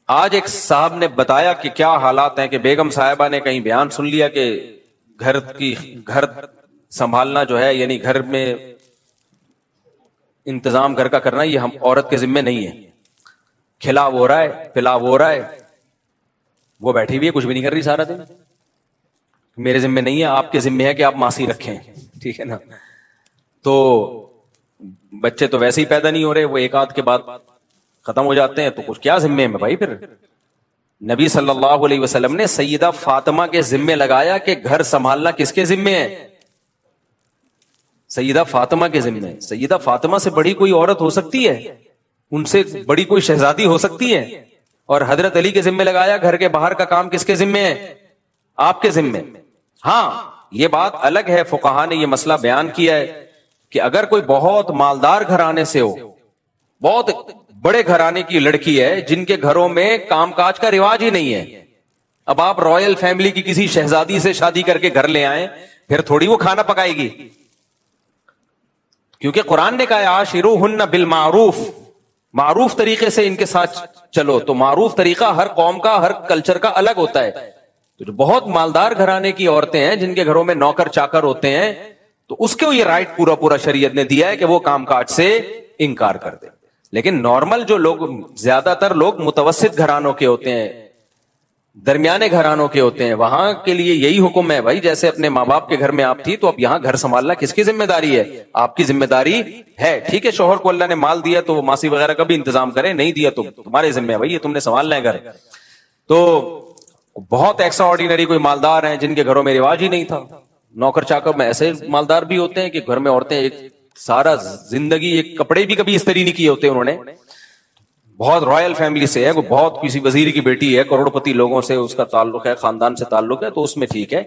آج ایک صاحب نے بتایا کہ کیا حالات ہیں کہ بیگم صاحبہ نے کہیں بیان سن لیا کہ گھر سنبھالنا جو ہے، یعنی گھر میں انتظام گھر کا کرنا، یہ ہم عورت کے ذمہ نہیں ہے. کھلا ہو رہا ہے، پلا ہو رہا ہے، وہ بیٹھی ہوئی ہے کچھ بھی نہیں کر رہی سارا دن. میرے ذمہ نہیں ہے، آپ کے ذمہ ہے کہ آپ ماسی رکھیں، ٹھیک ہے نا. تو بچے تو ویسے ہی پیدا نہیں ہو رہے، وہ ایک آدھ کے بعد ختم ہو جاتے ہیں، تو کچھ کیا ذمہ ہے بھائی. پھر نبی صلی اللہ علیہ وسلم نے سیدہ فاطمہ کے ذمہ لگایا کہ گھر سنبھالنا کس کے ذمہ ہے؟ سیدہ فاطمہ کے ذمہ ہے. سیدہ فاطمہ سے بڑی کوئی عورت ہو سکتی ہے؟ ان سے بڑی کوئی شہزادی ہو سکتی ہے؟ اور حضرت علی کے ذمہ لگایا گھر کے باہر کا کام کس کے ذمہ ہے؟ آپ کے ذمہ. ہاں یہ بات الگ ہے، فقہا نے یہ مسئلہ بیان کیا ہے کہ اگر کوئی بہت مالدار گھرانے سے ہو، بہت بڑے گھرانے کی لڑکی ہے جن کے گھروں میں کام کاج کا رواج ہی نہیں ہے، اب آپ رائل فیملی کی کسی شہزادی سے شادی کر کے گھر لے آئیں، پھر تھوڑی وہ کھانا پکائے گی. کیونکہ قرآن نے کہا عاشروہن بالمعروف، معروف طریقے سے ان کے ساتھ چلو. تو معروف طریقہ ہر قوم کا، ہر کلچر کا الگ ہوتا ہے. تو جو بہت مالدار گھرانے کی عورتیں ہیں جن کے گھروں میں نوکر چاکر ہوتے ہیں، تو اس کو یہ رائٹ پورا شریعت نے دیا ہے کہ وہ کام کاج سے انکار کر دے. لیکن نارمل جو لوگ، زیادہ تر لوگ متوسط گھرانوں کے ہوتے ہیں، درمیانے گھرانوں کے ہوتے ہیں، وہاں کے لیے یہی حکم ہے بھائی، جیسے اپنے ماں باپ کے گھر میں آپ تھی تو اب یہاں گھر سنبھالنا کس کی ذمہ داری ہے؟ آپ کی ذمہ داری ہے. ٹھیک ہے، شوہر کو اللہ نے مال دیا تو وہ ماسی وغیرہ کا بھی انتظام کرے، نہیں دیا تو تمہارے ذمہ ہے بھائی، یہ تم نے سنبھالنا ہے گھر. تو بہت ایکسٹرا آرڈینری کوئی مالدار ہیں جن کے گھروں میں رواج ہی نہیں تھا، نوکر چاکر میں ایسے مالدار بھی ہوتے ہیں کہ گھر میں عورتیں ایک سارا زندگی ایک کپڑے بھی کبھی استری نہیں کیے ہوتے انہوں نے، بہت رائل فیملی سے ہے، وہ بہت کسی وزیر کی بیٹی ہے، کروڑ پتی لوگوں سے اس کا تعلق ہے، خاندان سے تعلق ہے، تو اس میں ٹھیک ہے.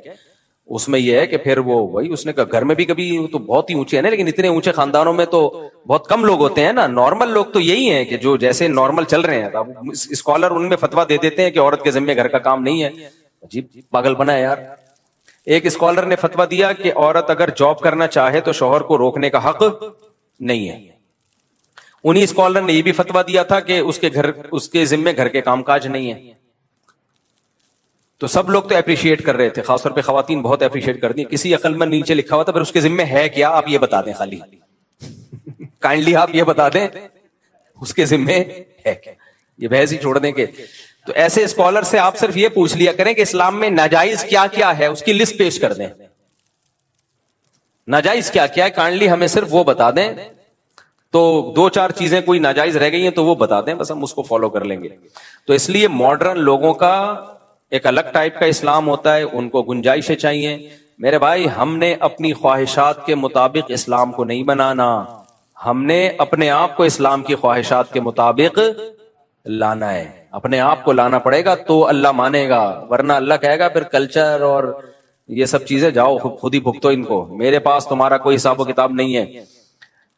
اس میں یہ ہے کہ پھر وہ وہی اس نے کہا گھر میں بھی کبھی تو بہت ہی اونچے ہیں نا، لیکن اتنے اونچے خاندانوں میں تو بہت کم لوگ ہوتے ہیں نا. نارمل لوگ تو یہی ہیں کہ جو جیسے نارمل چل رہے ہیں. اب اسکالر ان میں فتوا دے دیتے ہیں کہ عورت کے ذمہ گھر کا کام نہیں ہے. عجیب پاگل بنا ہے یار. ایک اسکالر نے فتوا دیا کہ عورت اگر جاب کرنا چاہے تو شوہر کو روکنے کا حق نہیں ہے. انہی اسکالر نے یہ بھی فتوا دیا تھا کہ اس کے ذمہ گھر کے کام کاج نہیں ہے. تو سب لوگ تو اپریشیٹ کر رہے تھے، خاص طور پہ خواتین بہت اپریشیٹ کرتی ہیں. کسی عقل مند نیچے لکھا ہوا تھا، پھر اس کے ذمہ ہے کیا آپ یہ بتا دیں، خالی کائنڈلی آپ یہ بتا دیں اس کے ذمہ ہے کیا. یہ بحث ہی چھوڑ دیں. کہ تو ایسے اسکالر سے آپ صرف یہ پوچھ لیا کریں کہ اسلام میں ناجائز کیا کیا ہے، اس کی لسٹ پیش کر دیں. ناجائز کیا کیا ہے کائنڈلی ہمیں صرف وہ بتا دیں. تو 2-4 چیزیں کوئی ناجائز رہ گئی ہیں تو وہ بتا دیں، بس ہم اس کو فالو کر لیں گے. تو اس لیے ماڈرن لوگوں کا ایک الگ ٹائپ کا اسلام ہوتا ہے، ان کو گنجائشیں چاہیے. میرے بھائی ہم نے اپنی خواہشات کے مطابق اسلام کو نہیں بنانا، ہم نے اپنے آپ کو اسلام کی خواہشات کے مطابق لانا ہے. اپنے آپ کو لانا پڑے گا تو اللہ مانے گا، ورنہ اللہ کہے گا پھر کلچر اور یہ سب چیزیں جاؤ خود ہی بھگتو ان کو، میرے پاس تمہارا کوئی حساب و کتاب نہیں ہے.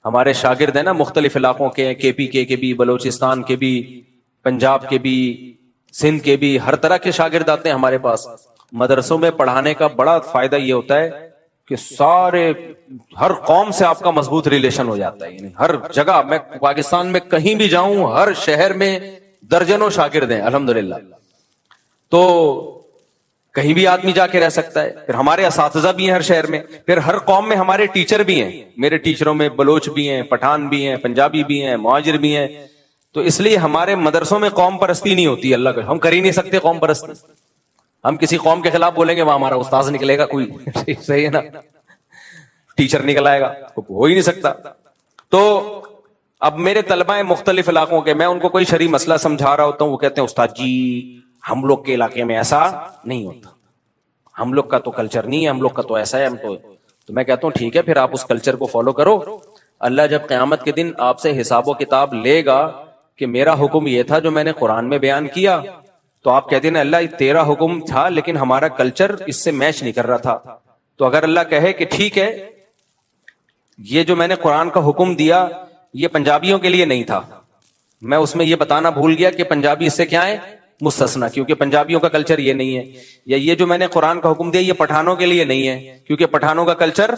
ہمارے شاگرد ہیں نا مختلف علاقوں کے، کے پی کے بھی، بلوچستان کے بھی، پنجاب کے بھی، سندھ کے بھی، ہر طرح کے شاگرد آتے ہیں ہمارے پاس. مدرسوں میں پڑھانے کا بڑا فائدہ یہ ہوتا ہے کہ ہر قوم سے آپ کا مضبوط ریلیشن ہو جاتا ہے. یعنی ہر جگہ، میں پاکستان میں کہیں بھی جاؤں، ہر شہر میں درجنوں شاگرد ہیں الحمدللہ. تو کہیں بھی آدمی جا کے رہ سکتا ہے. پھر ہمارے اساتذہ بھی ہیں ہر شہر میں، پھر ہر قوم میں ہمارے ٹیچر بھی ہیں. میرے ٹیچروں میں بلوچ بھی ہیں، پٹھان بھی ہیں، پنجابی بھی ہیں، مہاجر بھی ہیں. تو اس لیے ہمارے مدرسوں میں قوم پرستی نہیں ہوتی. اللہ کا ہم کر ہی نہیں سکتے قوم پرستی. ہم کسی قوم کے خلاف بولیں گے وہاں ہمارا استاذ نکلے گا کوئی صحیح ہے نا، ٹیچر نکل آئے گا، ہو ہی نہیں سکتا. تو اب میرے طلبہ ہیں مختلف علاقوں کے، میں ان کو کوئی شرعی مسئلہ سمجھا رہا ہوتا ہوں، وہ کہتے ہیں استاد جی ہم لوگ کے علاقے میں ایسا نہیں ہوتا، ہم لوگ کا تو کلچر نہیں ہے، ہم لوگ کا تو ایسا ہے. ہم تو میں کہتا ہوں ٹھیک ہے پھر آپ اس کلچر کو فالو کرو. اللہ جب قیامت کے دن آپ سے حساب و کتاب لے گا کہ میرا حکم یہ تھا جو میں نے قرآن میں بیان کیا، تو آپ کہتے ہیں اللہ تیرا حکم تھا لیکن ہمارا کلچر اس سے میچ نہیں کر رہا تھا. تو اگر اللہ کہے کہ ٹھیک ہے یہ جو میں نے قرآن کا حکم دیا یہ پنجابیوں کے لیے نہیں تھا، میں اس میں یہ بتانا بھول گیا کہ پنجابی اس سے کیا ہے مستثنا، کیونکہ پنجابیوں کا کلچر یہ نہیں ہے. یا یہ جو میں نے قرآن کا حکم دیا یہ پٹھانوں کے لیے نہیں ہے کیونکہ پٹھانوں کا کلچر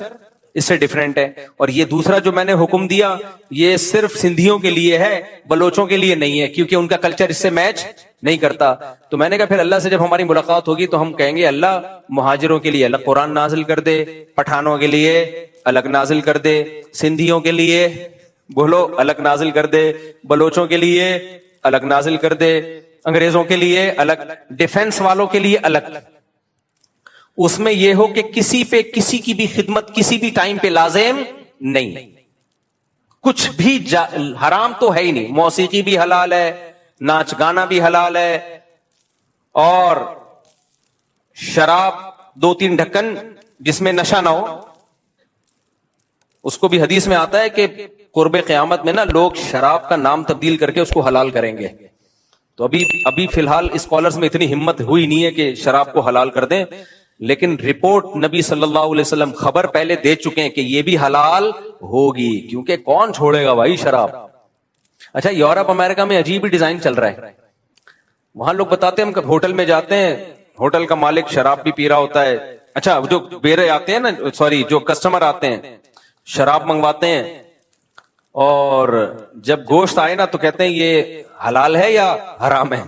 اس سے ڈیفرنٹ ہے. اور یہ دوسرا جو میں نے حکم دیا یہ صرف سندھیوں کے لیے ہے، بلوچوں کے لیے نہیں ہے کیونکہ ان کا کلچر اس سے میچ نہیں کرتا. تو میں نے کہا پھر اللہ سے جب ہماری ملاقات ہوگی تو ہم کہیں گے اللہ مہاجروں کے لیے الگ قرآن نازل کر دے، پٹھانوں کے لیے الگ نازل کر دے، سندھیوں کے لیے بولو الگ نازل کر دے، بلوچوں کے لیے الگ نازل کر دے، انگریزوں کے لیے الگ، ڈیفنس والوں کے لیے الگ. اس میں یہ ہو کہ کسی پہ کسی کی بھی خدمت کسی بھی ٹائم پہ لازم نہیں، کچھ بھی حرام تو ہے ہی نہیں. موسیقی بھی حلال ہے، ناچ گانا بھی حلال ہے، اور شراب 2-3 ڈھکن جس میں نشہ نہ ہو. اس کو بھی حدیث میں آتا ہے کہ قرب قیامت میں نا لوگ شراب کا نام تبدیل کر کے اس کو حلال کریں گے. تو ابھی فی الحال اسکالرز میں اتنی ہمت ہوئی نہیں ہے کہ شراب کو حلال کر دیں، لیکن رپورٹ نبی صلی اللہ علیہ وسلم خبر پہلے دے چکے ہیں کہ یہ بھی حلال ہوگی، کیونکہ کون چھوڑے گا بھائی شراب. اچھا یورپ امریکہ میں عجیب ہی ڈیزائن چل رہا ہے. وہاں لوگ بتاتے ہیں ہم ہوٹل میں جاتے ہیں، ہوٹل کا مالک شراب بھی پی رہا ہوتا ہے. اچھا جو بیرے آتے ہیں نا، سوری جو کسٹمر آتے ہیں شراب منگواتے ہیں، اور جب گوشت آئے نا تو کہتے ہیں یہ حلال ہے یا حرام ہے.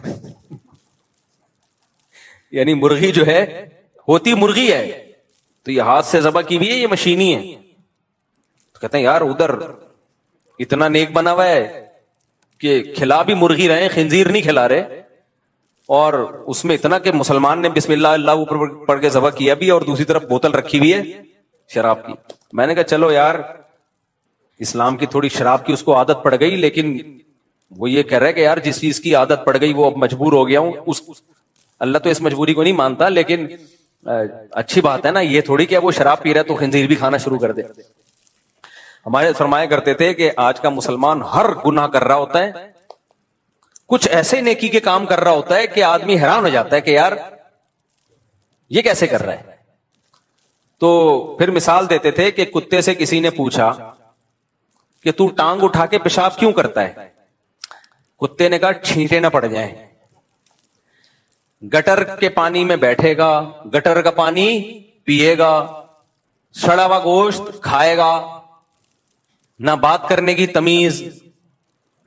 یعنی مرغی جو ہے ہوتی مرغی ہے تو یہ ہاتھ سے ذبح کی ہوئی ہے، یہ مشینی ہے. تو کہتے ہیں یار ادھر اتنا نیک بنا ہوا ہے کہ کھلا بھی مرغی رہے، خنزیر نہیں کھلا رہے، اور اس میں اتنا کہ مسلمان نے بسم اللہ اللہ اوپر پڑھ کے ذبح کیا بھی اور دوسری طرف بوتل رکھی ہوئی ہے شراب کی. میں نے کہا چلو یار اسلام کی تھوڑی شراب کی اس کو عادت پڑ گئی, لیکن وہ یہ کہہ رہا ہے کہ یار جس چیز کی عادت پڑ گئی وہ اب مجبور ہو گیا ہوں. اللہ تو اس مجبوری کو نہیں مانتا, لیکن اچھی بات ہے نا, یہ تھوڑی کہ وہ شراب پی رہا ہے تو خنزیر بھی کھانا شروع کر دے. ہمارے فرمایا کرتے تھے کہ آج کا مسلمان ہر گناہ کر رہا ہوتا ہے, کچھ ایسے نیکی کے کام کر رہا ہوتا ہے کہ آدمی حیران ہو جاتا ہے کہ یار یہ کیسے کر رہا ہے. تو پھر مثال دیتے تھے کہ کتے سے کسی نے پوچھا کہ تو ٹانگ اٹھا کے پیشاب کیوں کرتا ہے؟ کتے نے کہا چھینٹے نہ پڑ جائیں. گٹر کے پانی میں بیٹھے گا, گٹر کا پانی پیے گا, سڑا ہوا گوشت کھائے گا, نہ بات کرنے کی تمیز,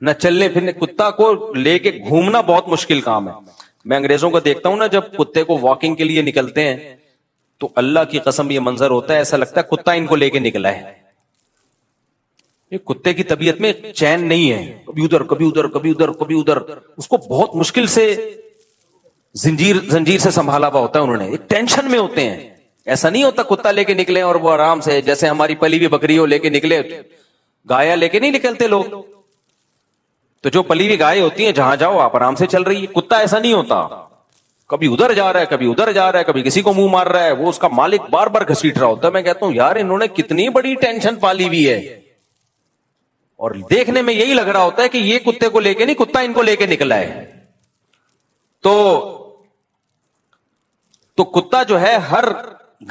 نہ چلنے پھرنے. کتا کو لے کے گھومنا بہت مشکل کام ہے. میں انگریزوں کو دیکھتا ہوں نا, جب کتے کو واکنگ کے لیے نکلتے ہیں تو اللہ کی قسم یہ منظر ہوتا ہے, ایسا لگتا ہے کتا ان کو لے کے نکلا ہے. یہ کتے کی طبیعت میں چین نہیں ہے, کبھی ادھر کبھی ادھر کبھی ادھر کبھی ادھر. اس کو بہت مشکل سے زنجیر سے سنبھالا ہوا ہوتا ہے انہوں نے, ایک ٹینشن میں ہوتے ہیں. ایسا نہیں ہوتا کتا لے کے نکلے اور وہ آرام سے, جیسے ہماری پلی ہوئی بکری ہو لے کے نکلے, گایا لے کے نہیں نکلتے لوگ. تو جو پلی ہوئی گائے ہوتی ہیں جہاں جاؤ آپ آرام سے چل رہی ہے. کتا ایسا نہیں ہوتا, کبھی ادھر جا رہا ہے کبھی ادھر جا رہا ہے, کبھی کسی کو منہ مار رہا ہے, وہ اس کا مالک بار بار گھسیٹ رہا ہوتا ہے. میں کہتا ہوں یار انہوں نے کتنی بڑی ٹینشن پالی ہوئی ہے, اور دیکھنے میں یہی لگ رہا ہوتا ہے کہ یہ کتے کو لے کے نہیں, کتا ان کو لے کے نکلا ہے. تو کتا جو ہے ہر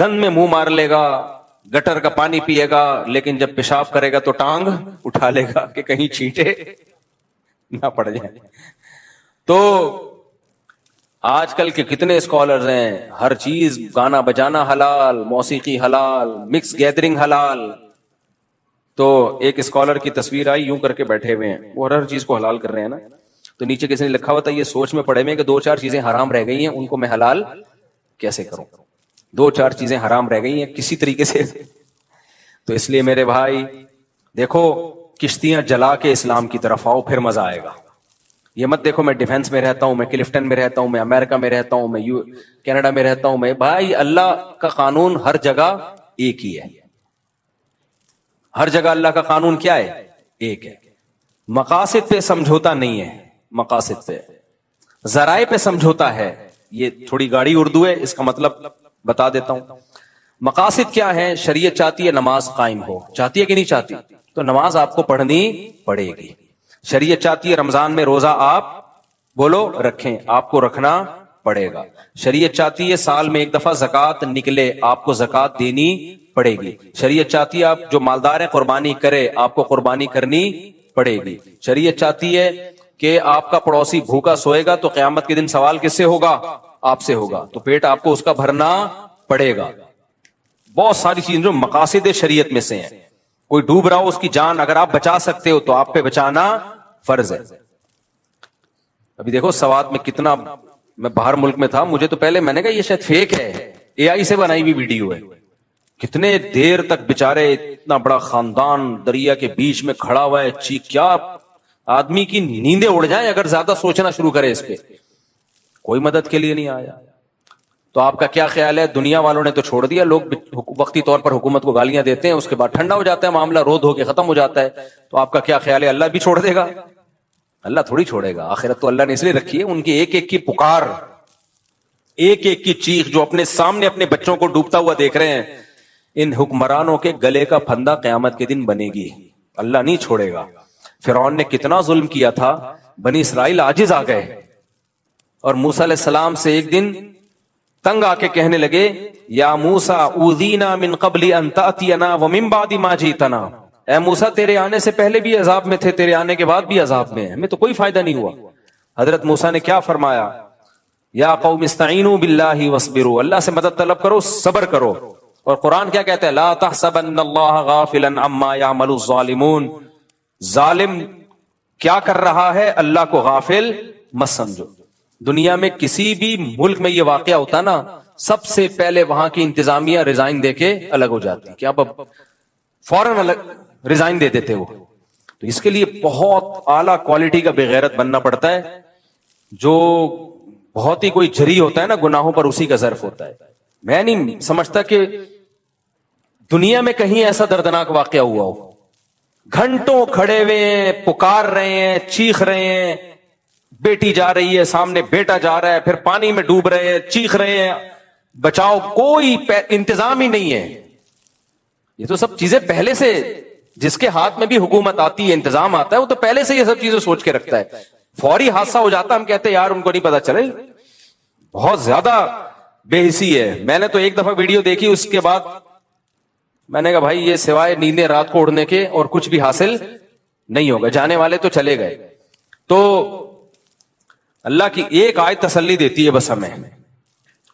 گند میں منہ مار لے گا, گٹر کا پانی پیے گا, لیکن جب پیشاب کرے گا تو ٹانگ اٹھا لے گا کہ کہیں چھینٹے نہ پڑ جائیں. تو آج کل کے کتنے اسکالرز ہیں, ہر چیز گانا بجانا حلال, موسیقی حلال, مکس گیدرنگ حلال. تو ایک اسکالر کی تصویر آئی, یوں کر کے بیٹھے ہوئے ہیں, وہ ہر چیز کو حلال کر رہے ہیں نا. تو نیچے کسی نے لکھا ہوا تھا یہ سوچ میں پڑے ہوئے کہ 2-4 چیزیں حرام رہ گئی ہیں, ان کو میں حلال کیسے کروں. 2-4 چیزیں حرام رہ گئی ہیں کسی طریقے سے. تو اس لیے میرے بھائی دیکھو, کشتیاں جلا کے اسلام کی طرف آؤ, پھر مزہ آئے گا. یہ مت دیکھو میں ڈیفنس میں رہتا ہوں, میں کلفٹن میں رہتا ہوں, میں امریکہ میں رہتا ہوں, میں کینیڈا میں رہتا ہوں. میں بھائی اللہ کا قانون ہر جگہ ایک ہی ہے. ہر جگہ اللہ کا قانون کیا ہے؟ ایک ہے. مقاصد پہ سمجھوتا نہیں ہے, مقاصد پہ, ذرائع پہ سمجھوتا ہے. یہ تھوڑی گاڑی اردو ہے, اس کا مطلب بتا دیتا ہوں. مقاصد کیا ہے؟ شریعت چاہتی ہے نماز قائم ہو, چاہتی ہے کہ نہیں چاہتی؟ تو نماز آپ کو پڑھنی پڑے گی. شریعت چاہتی ہے رمضان میں روزہ آپ بولو رکھیں, آپ کو رکھنا پڑے گا. شریعت چاہتی ہے سال میں ایک دفعہ زکوٰۃ نکلے, آپ کو زکوٰۃ دینی پڑے گی. شریعت چاہتی ہے آپ جو مالدار ہیں قربانی کرے, آپ کو قربانی کرنی پڑے گی. شریعت چاہتی ہے کہ آپ کا پڑوسی بھوکا سوئے گا تو قیامت کے دن سوال کس سے ہوگا؟ آپ سے ہوگا, تو پیٹ آپ کو اس کا بھرنا پڑے گا. بہت ساری چیزیں جو مقاصد شریعت میں سے ہیں. کوئی ڈوب رہا ہو اس کی جان اگر آپ بچا سکتے ہو تو آپ پہ بچانا فرض ہے. ابھی دیکھو سوات میں کتنا, میں باہر ملک میں تھا, مجھے تو پہلے میں نے کہا یہ شاید فیک ہے, اے آئی سے بنائی ہوئی ویڈیو ہے. کتنے دیر تک بےچارے, اتنا بڑا خاندان دریا کے بیچ میں کھڑا ہوا ہے, کیا آدمی کی نیندیں اڑ جائیں اگر زیادہ سوچنا شروع کرے اس پہ. کوئی مدد کے لیے نہیں آیا. تو آپ کا کیا خیال ہے؟ دنیا والوں نے تو چھوڑ دیا, لوگ وقتی طور پر حکومت کو گالیاں دیتے ہیں, اس کے بعد ٹھنڈا ہو جاتا ہے معاملہ, رو دھو کے ختم ہو جاتا ہے. تو آپ کا کیا خیال ہے اللہ بھی چھوڑ دے گا؟ اللہ تھوڑی چھوڑے گا. آخرت تو اللہ نے اس لیے رکھی ہے, ان کی ایک ایک کی پکار, ایک ایک کی چیخ جو اپنے سامنے اپنے بچوں کو ڈوبتا ہوا دیکھ رہے ہیں, ان حکمرانوں کے گلے کا پھندا قیامت کے دن بنے گی. اللہ نہیں چھوڑے گا. فرعون نے کتنا ظلم کیا تھا, بنی اسرائیل عاجز آ گئے, اور موسیٰ علیہ السلام سے ایک دن تنگ آ کے کہنے لگے یا موسیٰ اوذینا من قبل ان تأتینا ومن بعد ما جئتنا, اے موسیٰ تیرے آنے سے پہلے بھی عذاب میں تھے, تیرے آنے کے بعد بھی عذاب میں, ہمیں تو کوئی فائدہ نہیں ہوا. حضرت موسیٰ نے کیا فرمایا؟ یا قوم استعینوا باللہ واصبروا, اللہ سے مدد طلب کرو, صبر کرو. اور قرآن کیا کہتا ہے؟ لا تحسبن اللہ غافلا عما یعمل الظالمون, ظالم کیا کر رہا ہے اللہ کو غافل مت سمجھو. دنیا میں کسی بھی ملک میں یہ واقعہ ہوتا نا, سب سے پہلے وہاں کی انتظامیہ ریزائن دے کے الگ ہو جاتی, کیا فوراً الگ ریزائن دے دیتے وہ. تو اس کے لیے بہت اعلیٰ کوالٹی کا بے غیرت بننا پڑتا ہے, جو بہت ہی کوئی جری ہوتا ہے نا گناہوں پر, اسی کا ظرف ہوتا ہے. میں نہیں سمجھتا کہ دنیا میں کہیں ایسا دردناک واقعہ ہوا ہو. گھنٹوں کھڑے ہوئے ہیں, پکار رہے ہیں, چیخ رہے ہیں, بیٹی جا رہی ہے, سامنے بیٹا جا رہا ہے, پھر پانی میں ڈوب رہے ہیں, چیخ رہے ہیں بچاؤ, کوئی انتظام ہی نہیں ہے. یہ تو سب چیزیں پہلے سے, جس کے ہاتھ میں بھی حکومت آتی ہے, انتظام آتا ہے, وہ تو پہلے سے یہ سب چیزیں سوچ کے رکھتا ہے. فوری حادثہ ہو جاتا, ہم کہتے ہیں یار ان کو نہیں پتا چلے, بہت زیادہ بے حسی ہے. میں نے تو ایک دفعہ ویڈیو دیکھی, اس کے بعد میں نے کہا بھائی یہ سوائے نیندیں رات کو اڑنے کے اور کچھ بھی حاصل نہیں ہوگا, جانے والے تو چلے گئے. تو اللہ کی ایک آیت تسلی دیتی ہے بس ہمیں,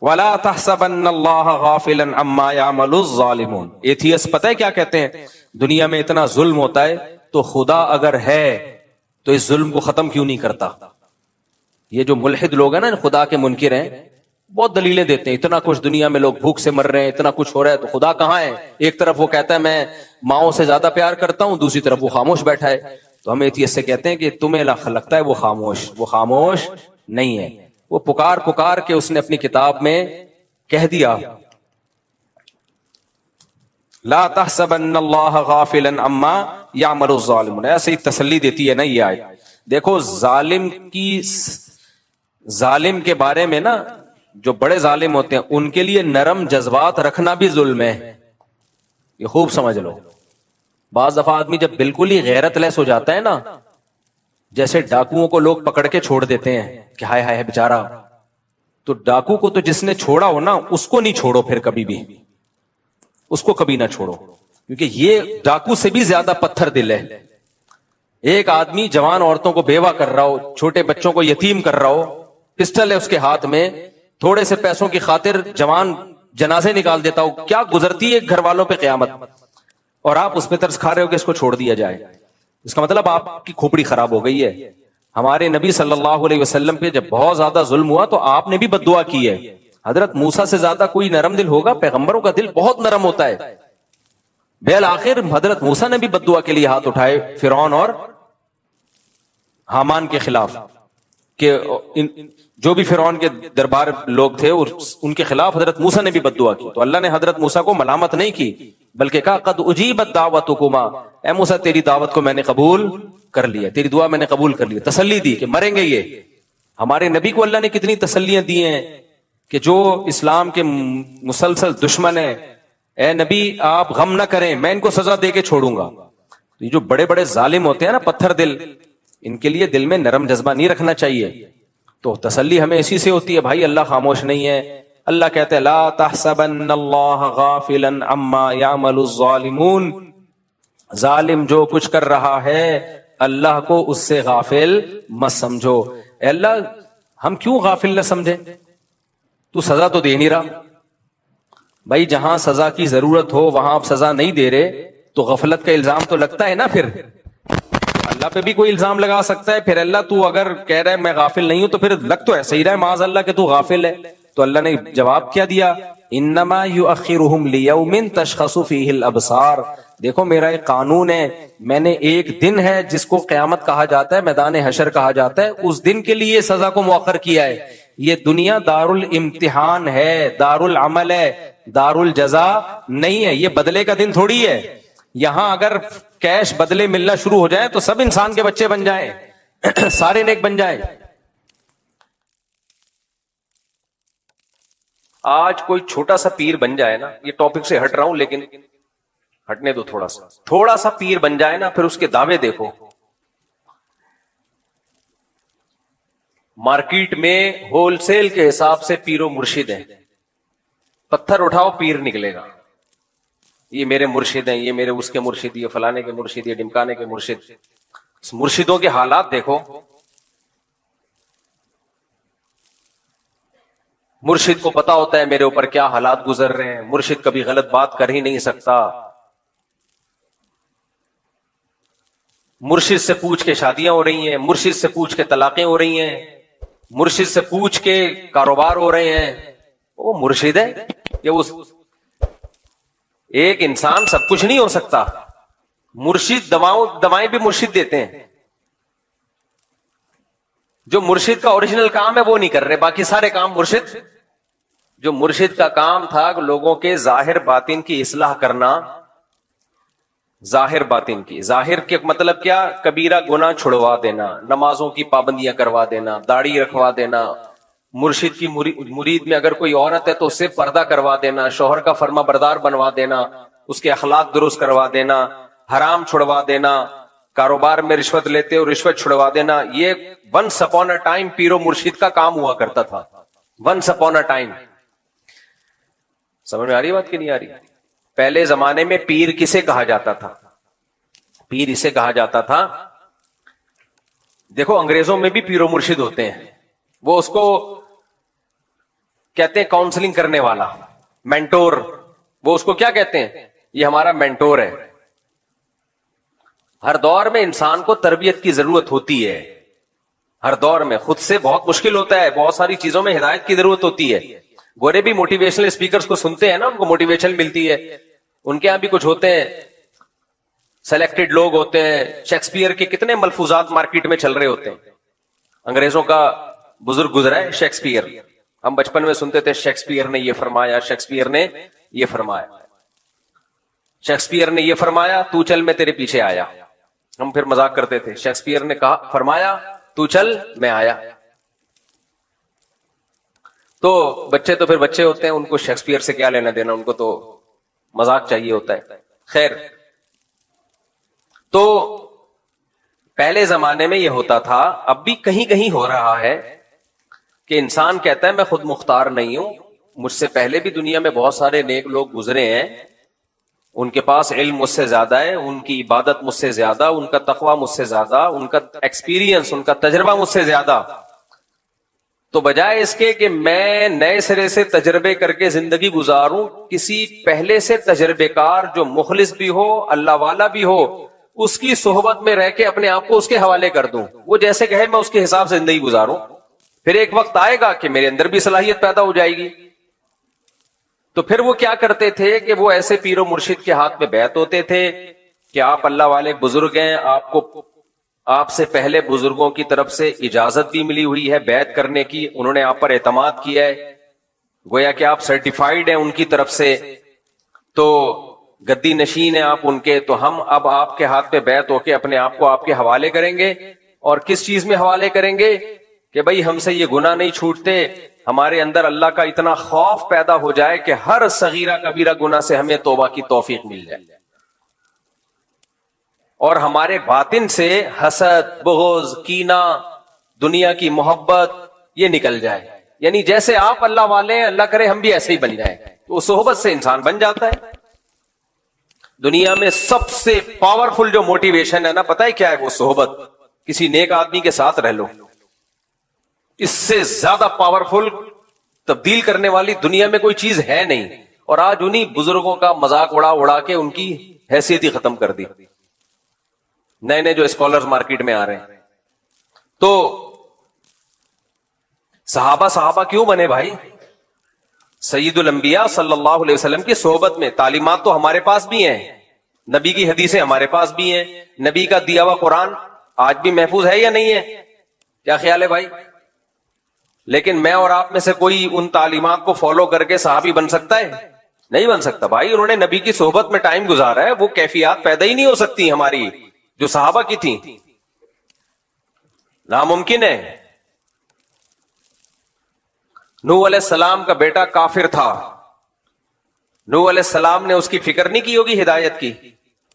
وَلَا تَحْسَبَنَّ اللَّهَ غَافِلًا عَمَّا يَعْمَلُ الظَّالِمُونَ. ایتھیسٹ پتہ ہے کیا کہتے ہیں, دنیا میں اتنا ظلم ہوتا ہے تو خدا اگر ہے تو اس ظلم کو ختم کیوں نہیں کرتا. یہ جو ملحد لوگ ہیں نا, خدا کے منکر ہیں, بہت دلیلیں دیتے ہیں, اتنا کچھ دنیا میں لوگ بھوک سے مر رہے ہیں, اتنا کچھ ہو رہا ہے, تو خدا کہاں ہے. ایک طرف وہ کہتا ہے میں ماؤں سے زیادہ پیار کرتا ہوں, دوسری طرف وہ خاموش بیٹھا ہے. تو ہم ایتھیسٹ سے کہتے ہیں کہ تمہیں لگتا ہے وہ خاموش نہیں ہے, وہ پکار کے اس نے اپنی کتاب میں کہہ دیا لا تحسبن اللہ غافلا عما یعمل الظالمون. ایسے ہی تسلی دیتی ہے نا یہ آیت. دیکھو ظالم کے بارے میں نا, جو بڑے ظالم ہوتے ہیں ان کے لیے نرم جذبات رکھنا بھی ظلم ہے, یہ خوب سمجھ لو. بعض دفعہ آدمی جب بالکل ہی غیرت لیس ہو جاتا ہے نا, جیسے ڈاکوؤں کو لوگ پکڑ کے چھوڑ دیتے ہیں کہ ہائے ہائے بیچارہ, تو ڈاکو کو تو جس نے چھوڑا ہو نا, اس کو نہیں چھوڑو پھر کبھی بھی, اس کو کبھی نہ چھوڑو, کیونکہ یہ ڈاکو سے بھی زیادہ پتھر دل ہے. ایک آدمی جوان عورتوں کو بیوہ کر رہا ہو, چھوٹے بچوں کو یتیم کر رہا ہو, پسٹل ہے اس کے ہاتھ میں, تھوڑے سے پیسوں کی خاطر جوان جنازے نکال دیتا ہو, کیا گزرتی ہے گھر والوں پہ قیامت, اور آپ اس پہ ترس کھا رہے ہو کہ اس کو چھوڑ دیا جائے. اس کا مطلب آپ کی کھوپڑی خراب ہو گئی ہے. ہمارے نبی صلی اللہ علیہ وسلم پہ جب بہت زیادہ ظلم ہوا تو آپ نے بھی بد دعا کی ہے. حضرت موسیٰ سے زیادہ کوئی نرم دل ہوگا؟ پیغمبروں کا دل بہت نرم ہوتا ہے. بالآخر حضرت موسیٰ نے بھی بد دعا کے لیے ہاتھ اٹھائے فرعون اور حامان کے خلاف, کہ جو بھی فرعون کے دربار لوگ تھے ان کے خلاف حضرت موسیٰ نے بھی بد دعا کی. تو اللہ نے حضرت موسیٰ کو ملامت نہیں کی, بلکہ کہا قد اجیبت دعوتکما, اے موسیٰ تیری دعوت کو میں نے قبول کر لیا, تیری دعا میں نے قبول کر لیا. تسلی دی کہ مریں گے یہ. ہمارے نبی کو اللہ نے کتنی تسلیاں دی ہیں کہ جو اسلام کے مسلسل دشمن ہیں, اے نبی آپ غم نہ کریں, میں ان کو سزا دے کے چھوڑوں گا. تو یہ جو بڑے بڑے ظالم ہوتے ہیں نا پتھر دل, ان کے لیے دل میں نرم جذبہ نہیں رکھنا چاہیے. تو تسلی ہمیں اسی سے ہوتی ہے, بھائی اللہ خاموش نہیں ہے. اللہ کہتے ہیں لا تحسبن اللہ غافلا عما یعمل الظالمون, ظالم جو کچھ کر رہا ہے اللہ کو اس سے غافل مت سمجھو. اے اللہ ہم کیوں غافل نہ سمجھیں, تو سزا تو دے نہیں رہا. بھائی جہاں سزا کی ضرورت ہو وہاں آپ سزا نہیں دے رہے تو غفلت کا الزام تو لگتا ہے نا. پھر اللہ پہ بھی کوئی الزام لگا سکتا ہے, پھر اللہ تو اگر کہہ رہا ہے میں غافل نہیں ہوں تو پھر لگ تو ایسا ہی رہا ہے معاذ اللہ کہ تو غافل ہے. تو اللہ نے جواب کیا دیا, انما یؤخرہم لیوم تشخص فیہ الابصار. دیکھو میرا ایک قانون ہے, میں نے ایک دن ہے جس کو قیامت کہا جاتا ہے, میدان حشر کہا جاتا ہے, اس دن کے لیے سزا کو مؤخر کیا ہے. یہ دنیا دار الامتحان ہے, دار العمل ہے, دار الجزا نہیں ہے. یہ بدلے کا دن تھوڑی ہے. یہاں اگر کیش بدلے ملنا شروع ہو جائے تو سب انسان کے بچے بن جائیں, سارے نیک بن جائیں. آج کوئی چھوٹا سا پیر بن جائے نا, یہ ٹاپک سے ہٹ رہا ہوں لیکن ہٹنے دو, تھوڑا سا پیر بن جائے نا, پھر اس کے دعوے دیکھو. مارکیٹ میں ہول سیل کے حساب سے پیر و مرشد ہیں, پتھر اٹھاؤ پیر نکلے گا. یہ میرے مرشد ہیں, یہ میرے اس کے مرشد, یہ فلانے کے مرشد, یہ ڈمکانے کے مرشد. مرشدوں کے حالات دیکھو. مرشد کو پتا ہوتا ہے میرے اوپر کیا حالات گزر رہے ہیں, مرشد کبھی غلط بات کر ہی نہیں سکتا. مرشد سے پوچھ کے شادیاں ہو رہی ہیں, مرشد سے پوچھ کے طلاقیں ہو رہی ہیں, مرشد سے پوچھ کے کاروبار ہو رہے ہیں. وہ مرشد ہے. یہ اس ایک انسان سب کچھ نہیں ہو سکتا. مرشد دوائیں بھی مرشد دیتے ہیں. جو مرشد کا اوریجنل کام ہے وہ نہیں کر رہے، باقی سارے کام مرشد، جو مرشد کا کام تھا لوگوں کے ظاہر باطن کی اصلاح کرنا، ظاہر باطن کی، ظاہر کے مطلب کیا، کبیرہ گناہ چھڑوا دینا، نمازوں کی پابندیاں کروا دینا، داڑھی رکھوا دینا، مرشد کی مرید میں اگر کوئی عورت ہے تو اس سے پردہ کروا دینا، شوہر کا فرما بردار بنوا دینا، اس کے اخلاق درست کروا دینا، حرام چھڑوا دینا، کاروبار میں رشوت لیتے اور رشوت چھڑوا دینا. یہ ونس اپون اے ٹائم پیر و مرشد کا کام ہوا کرتا تھا. Once upon a time. سمجھ میں آ رہی بات کہ نہیں آ رہی؟ پہلے زمانے میں پیر کسے کہا جاتا تھا؟ پیر اسے کہا جاتا تھا، دیکھو انگریزوں میں بھی پیر و مرشد ہوتے ہیں، وہ اس کو کہتے ہیں کاؤنسلنگ کرنے والا، مینٹور. وہ اس کو کیا کہتے ہیں؟ یہ ہمارا مینٹور ہے. ہر دور میں انسان کو تربیت کی ضرورت ہوتی ہے، ہر دور میں. خود سے بہت مشکل ہوتا ہے، بہت ساری چیزوں میں ہدایت کی ضرورت ہوتی ہے. گورے بھی موٹیویشنل اسپیکرز کو سنتے ہیں نا، ان کو موٹیویشن ملتی ہے. ان کے یہاں بھی کچھ ہوتے ہیں، سلیکٹڈ لوگ ہوتے ہیں. شیکسپیئر کے کتنے ملفوظات مارکیٹ میں چل رہے ہوتے ہیں. انگریزوں کا بزرگ گزرا ہے شیکسپیئر. ہم بچپن میں سنتے تھے شیکسپیئر نے یہ فرمایا، شیکسپیئر نے یہ فرمایا، شیکسپیئر نے یہ فرمایا، تو چل میں تیرے پیچھے آیا. ہم پھر مذاق کرتے تھے، شیکسپیئر نے کہا فرمایا تو چل میں آیا. تو بچے تو پھر بچے ہوتے ہیں، ان کو شیکسپیئر سے کیا لینا دینا، ان کو تو مذاق چاہیے ہوتا ہے. خیر، تو پہلے زمانے میں یہ ہوتا تھا، اب بھی کہیں کہیں ہو رہا ہے کہ انسان کہتا ہے میں خود مختار نہیں ہوں، مجھ سے پہلے بھی دنیا میں بہت سارے نیک لوگ گزرے ہیں، ان کے پاس علم مجھ سے زیادہ ہے، ان کی عبادت مجھ سے زیادہ، ان کا تقوی مجھ سے زیادہ، ان کا ایکسپیرینس، ان کا تجربہ مجھ سے زیادہ. تو بجائے اس کے کہ میں نئے سرے سے تجربے کر کے زندگی گزاروں، کسی پہلے سے تجربے کار جو مخلص بھی ہو، اللہ والا بھی ہو، اس کی صحبت میں رہ کے اپنے آپ کو اس کے حوالے کر دوں. وہ جیسے کہے میں اس کے حساب سے زندگی گزاروں. پھر ایک وقت آئے گا کہ میرے اندر بھی صلاحیت پیدا ہو جائے گی. تو پھر وہ کیا کرتے تھے کہ وہ ایسے پیر و مرشد کے ہاتھ میں بیعت ہوتے تھے کہ آپ اللہ والے بزرگ ہیں، آپ سے پہلے بزرگوں کی طرف سے اجازت بھی ملی ہوئی ہے بیعت کرنے کی، انہوں نے آپ پر اعتماد کیا ہے، گویا کہ آپ سرٹیفائیڈ ہیں ان کی طرف سے، تو گدی نشین ہیں آپ ان کے. تو ہم اب آپ کے ہاتھ پہ بیعت ہو کے اپنے آپ کو آپ کے حوالے کریں گے. اور کس چیز میں حوالے کریں گے؟ کہ بھئی ہم سے یہ گناہ نہیں چھوٹتے، ہمارے اندر اللہ کا اتنا خوف پیدا ہو جائے کہ ہر صغیرہ کبیرہ گناہ سے ہمیں توبہ کی توفیق مل جائے، اور ہمارے باطن سے حسد، بغض، کینہ، دنیا کی محبت یہ نکل جائے. یعنی جیسے آپ اللہ والے ہیں، اللہ کرے ہم بھی ایسے ہی بن جائیں. تو وہ صحبت سے انسان بن جاتا ہے. دنیا میں سب سے پاورفل جو موٹیویشن ہے نا، پتہ ہے کیا ہے؟ وہ صحبت. کسی نیک آدمی کے ساتھ رہ لو، اس سے زیادہ پاورفل تبدیل کرنے والی دنیا میں کوئی چیز ہے نہیں. اور آج انہی بزرگوں کا مذاق اڑا کے ان کی حیثیت ہی ختم کر دی. نئے نئے جو اسکالرز مارکیٹ میں آ رہے ہیں. تو صحابہ کیوں بنے بھائی؟ سید الانبیاء صلی اللہ علیہ وسلم کی صحبت میں. تعلیمات تو ہمارے پاس بھی ہیں، نبی کی حدیثیں ہمارے پاس بھی ہیں، نبی کا دیا ہوا قرآن آج بھی محفوظ ہے یا نہیں ہے؟ کیا خیال ہے بھائی؟ لیکن میں اور آپ میں سے کوئی ان تعلیمات کو فالو کر کے صحابی بن سکتا ہے؟ نہیں بن سکتا بھائی. انہوں نے نبی کی صحبت میں ٹائم گزارا ہے، وہ کیفیات پیدا ہی نہیں ہو سکتی ہماری جو صحابہ کی تھیں. ناممکن ہے. نوح علیہ السلام کا بیٹا کافر تھا، نوح علیہ السلام نے اس کی فکر نہیں کی ہوگی ہدایت کی؟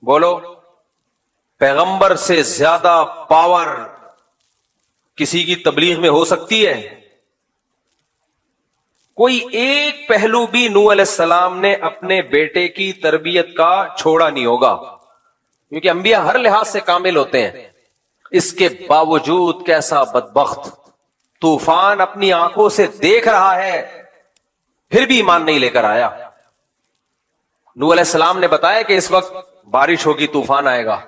بولو، پیغمبر سے زیادہ پاور کسی کی تبلیغ میں ہو سکتی ہے؟ کوئی ایک پہلو بھی نوح علیہ السلام نے اپنے بیٹے کی تربیت کا چھوڑا نہیں ہوگا، کیونکہ انبیاء ہر لحاظ سے کامل ہوتے ہیں. اس کے باوجود کیسا بدبخت طوفان اپنی آنکھوں سے دیکھ رہا ہے، پھر بھی ایمان نہیں لے کر آیا. نوح علیہ السلام نے بتایا کہ اس وقت بارش ہوگی، طوفان آئے گا.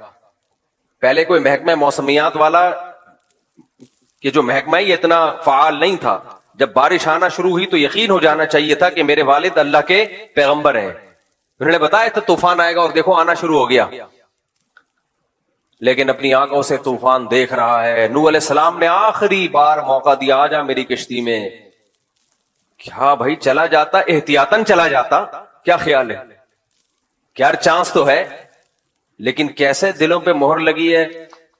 پہلے کوئی محکمہ موسمیات والا کہ جو محکمہ ہی اتنا فعال نہیں تھا، جب بارش آنا شروع ہوئی تو یقین ہو جانا چاہیے تھا کہ میرے والد اللہ کے پیغمبر ہیں. انہوں نے بتایا تھا طوفان آئے گا، اور دیکھو آنا شروع ہو گیا. لیکن اپنی آنکھوں سے طوفان دیکھ رہا ہے. نوح علیہ السلام نے آخری بار موقع دیا, آ جا میری کشتی میں. کیا بھائی چلا جاتا, احتیاطاً چلا جاتا, کیا خیال ہے؟ کیا چانس تو ہے, لیکن کیسے دلوں پہ مہر لگی ہے.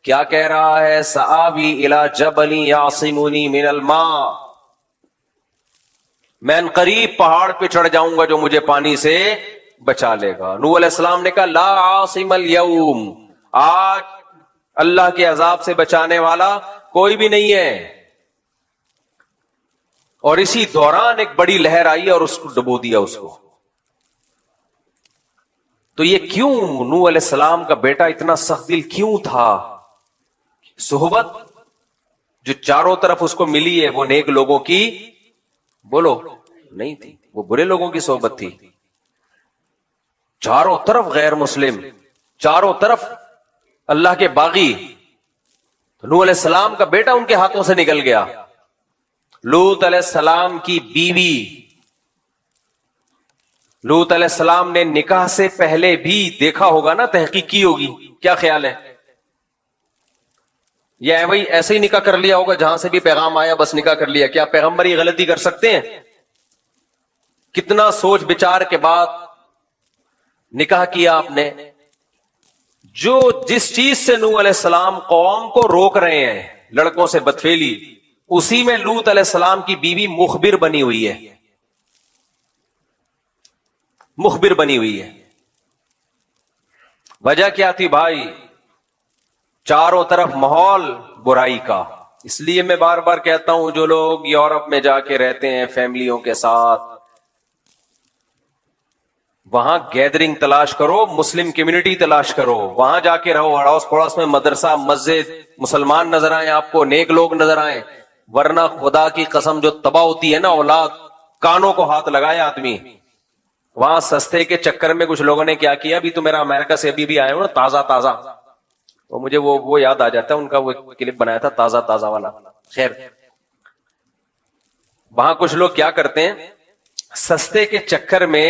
کیا کہہ رہا ہے؟ سآوی الی جبل یعصمنی من الماء, میں ان قریب پہاڑ پہ چڑھ جاؤں گا جو مجھے پانی سے بچا لے گا. نوح علیہ السلام نے کہا لا عاصم اليوم, آج اللہ کے عذاب سے بچانے والا کوئی بھی نہیں ہے. اور اسی دوران ایک بڑی لہر آئی اور اس کو ڈبو دیا اس کو. تو یہ کیوں نوح علیہ السلام کا بیٹا اتنا سخت دل کیوں تھا؟ صحبت جو چاروں طرف اس کو ملی ہے وہ نیک لوگوں کی بولو نہیں تھی, وہ برے لوگوں کی صحبت تھی. چاروں طرف غیر مسلم, چاروں طرف اللہ کے باغی. تو نوح علیہ السلام کا بیٹا ان کے ہاتھوں سے نکل گیا. لوط علیہ السلام کی بیوی, لوط علیہ السلام نے نکاح سے پہلے بھی دیکھا ہوگا نا, تحقیق کی ہوگی, کیا خیال ہے؟ یا وہی ایسے ہی نکاح کر لیا ہوگا جہاں سے بھی پیغام آیا بس نکاح کر لیا؟ کیا پیغمبر یہ غلطی کر سکتے ہیں؟ کتنا سوچ بچار کے بعد نکاح کیا آپ نے. جو جس چیز سے نوح علیہ السلام قوم کو روک رہے ہیں, لڑکوں سے بدفعلی, اسی میں لوط علیہ السلام کی بیوی مخبر بنی ہوئی ہے, مخبر بنی ہوئی ہے. وجہ کیا تھی بھائی؟ چاروں طرف ماحول برائی کا. اس لیے میں بار بار کہتا ہوں جو لوگ یورپ میں جا کے رہتے ہیں فیملیوں کے ساتھ, وہاں گیدرنگ تلاش کرو, مسلم کمیونٹی تلاش کرو, وہاں جا کے رہو. اڑوس پڑوس میں مدرسہ, مسجد, مسلمان نظر آئیں آپ کو, نیک لوگ نظر آئیں. ورنہ خدا کی قسم جو تباہ ہوتی ہے نا اولاد, کانوں کو ہاتھ لگائے آدمی. وہاں سستے کے چکر میں کچھ لوگوں نے کیا کیا, ابھی تو میرا امریکہ سے ابھی بھی آئے ہو نا تازہ تازہ, تو مجھے وہ یاد آ جاتا ہے, ان کا وہ کلپ بنایا تھا تازہ تازہ والا. خیر, وہاں کچھ لوگ کیا کرتے ہیں, سستے کے چکر میں,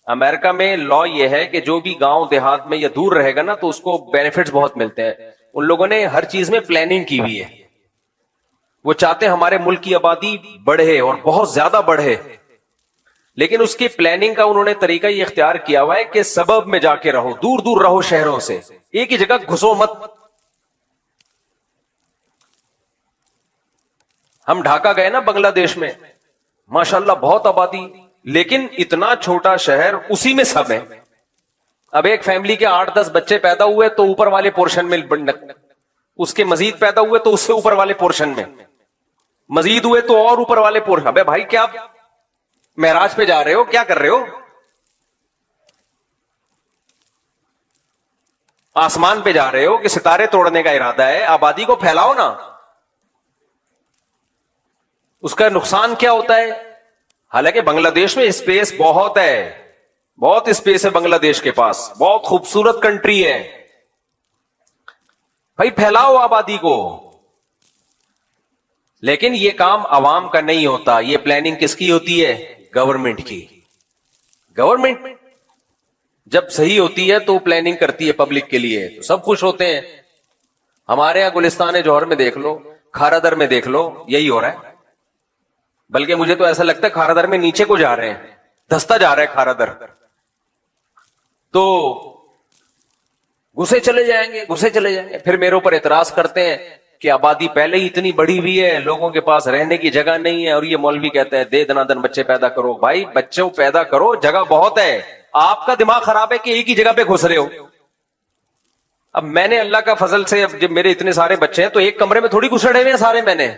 امریکہ میں لا یہ ہے کہ جو بھی گاؤں دیہات میں یا دور رہے گا نا تو اس کو بینیفٹس بہت ملتے ہیں. ان لوگوں نے ہر چیز میں پلاننگ کی ہوئی ہے. وہ چاہتے ہیں ہمارے ملک کی آبادی بڑھے اور بہت زیادہ بڑھے, لیکن اس کی پلاننگ کا انہوں نے طریقہ یہ اختیار کیا ہوا ہے کہ سبب میں جا کے رہو, دور دور رہو شہروں سے, ایک ہی جگہ گھسو مت. ہم ڈھاکہ گئے نا بنگلہ دیش میں, ماشاءاللہ بہت آبادی, لیکن اتنا چھوٹا شہر, اسی میں سب ہے. اب ایک فیملی کے 8-10 بچے پیدا ہوئے تو اوپر والے پورشن میں, اس کے مزید پیدا ہوئے تو اس سے اوپر والے پورشن میں, مزید ہوئے تو اور اوپر والے پورشن. ابے بھائی کیا معراج پہ جا رہے ہو, کیا کر رہے ہو؟ آسمان پہ جا رہے ہو کہ ستارے توڑنے کا ارادہ ہے؟ آبادی کو پھیلاؤ نا. اس کا نقصان کیا ہوتا ہے؟ حالانکہ بنگلہ دیش میں اسپیس بہت ہے, بہت اسپیس ہے بنگلہ دیش کے پاس, بہت خوبصورت کنٹری ہے. بھائی پھیلاؤ آبادی کو. لیکن یہ کام عوام کا نہیں ہوتا, یہ پلاننگ کس کی ہوتی ہے؟ گورنمنٹ کی. گورنمنٹ جب صحیح ہوتی ہے تو پلاننگ کرتی ہے پبلک کے لیے, تو سب خوش ہوتے ہیں. ہمارے یہاں گلستان جوہر میں دیکھ لو, کھارا در میں دیکھ لو, یہی ہو رہا ہے. بلکہ مجھے تو ایسا لگتا ہے کھارا در میں نیچے کو جا رہے ہیں, دھستا جا رہا ہے کھارا در. تو گھسے چلے جائیں گے, گھسے چلے جائیں گے. پھر میرے اوپر اعتراض کرتے ہیں کہ آبادی پہلے ہی اتنی بڑی ہوئی ہے, لوگوں کے پاس رہنے کی جگہ نہیں ہے, اور یہ مولوی کہتا ہے دے دنا دن بچے پیدا کرو. بھائی بچوں پیدا کرو, جگہ بہت ہے. آپ کا دماغ خراب ہے کہ ایک ہی جگہ پہ گھس رہے ہو. اب میں نے اللہ کا فضل سے, اب جب میرے اتنے سارے بچے ہیں تو ایک کمرے میں تھوڑی گھسڑے ہوئے ہیں سارے, میں نے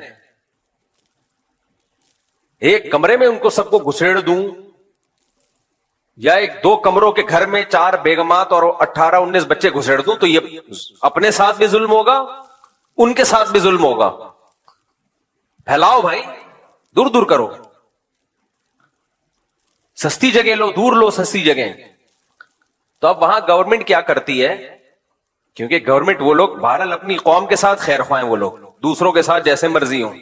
ایک کمرے میں ان کو سب کو گھسیڑ دوں, یا 1-2 کمروں کے گھر میں 4 بیگمات اور 18-19 بچے گھسیڑ دوں, تو یہ اپنے ساتھ بھی ظلم ہوگا, ان کے ساتھ بھی ظلم ہوگا. پھیلاؤ بھائی, دور دور کرو, سستی جگہ لو, دور لو سستی جگہ. تو اب وہاں گورنمنٹ کیا کرتی ہے, کیونکہ گورنمنٹ وہ لوگ بہرحال اپنی قوم کے ساتھ خیر خواہ ہیں, وہ لوگ دوسروں کے ساتھ جیسے مرضی ہوں.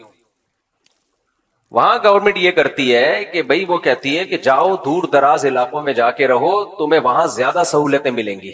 وہاں گورنمنٹ یہ کرتی ہے کہ بھئی وہ کہتی ہے کہ جاؤ دور دراز علاقوں میں جا کے رہو, تمہیں وہاں زیادہ سہولتیں ملیں گی,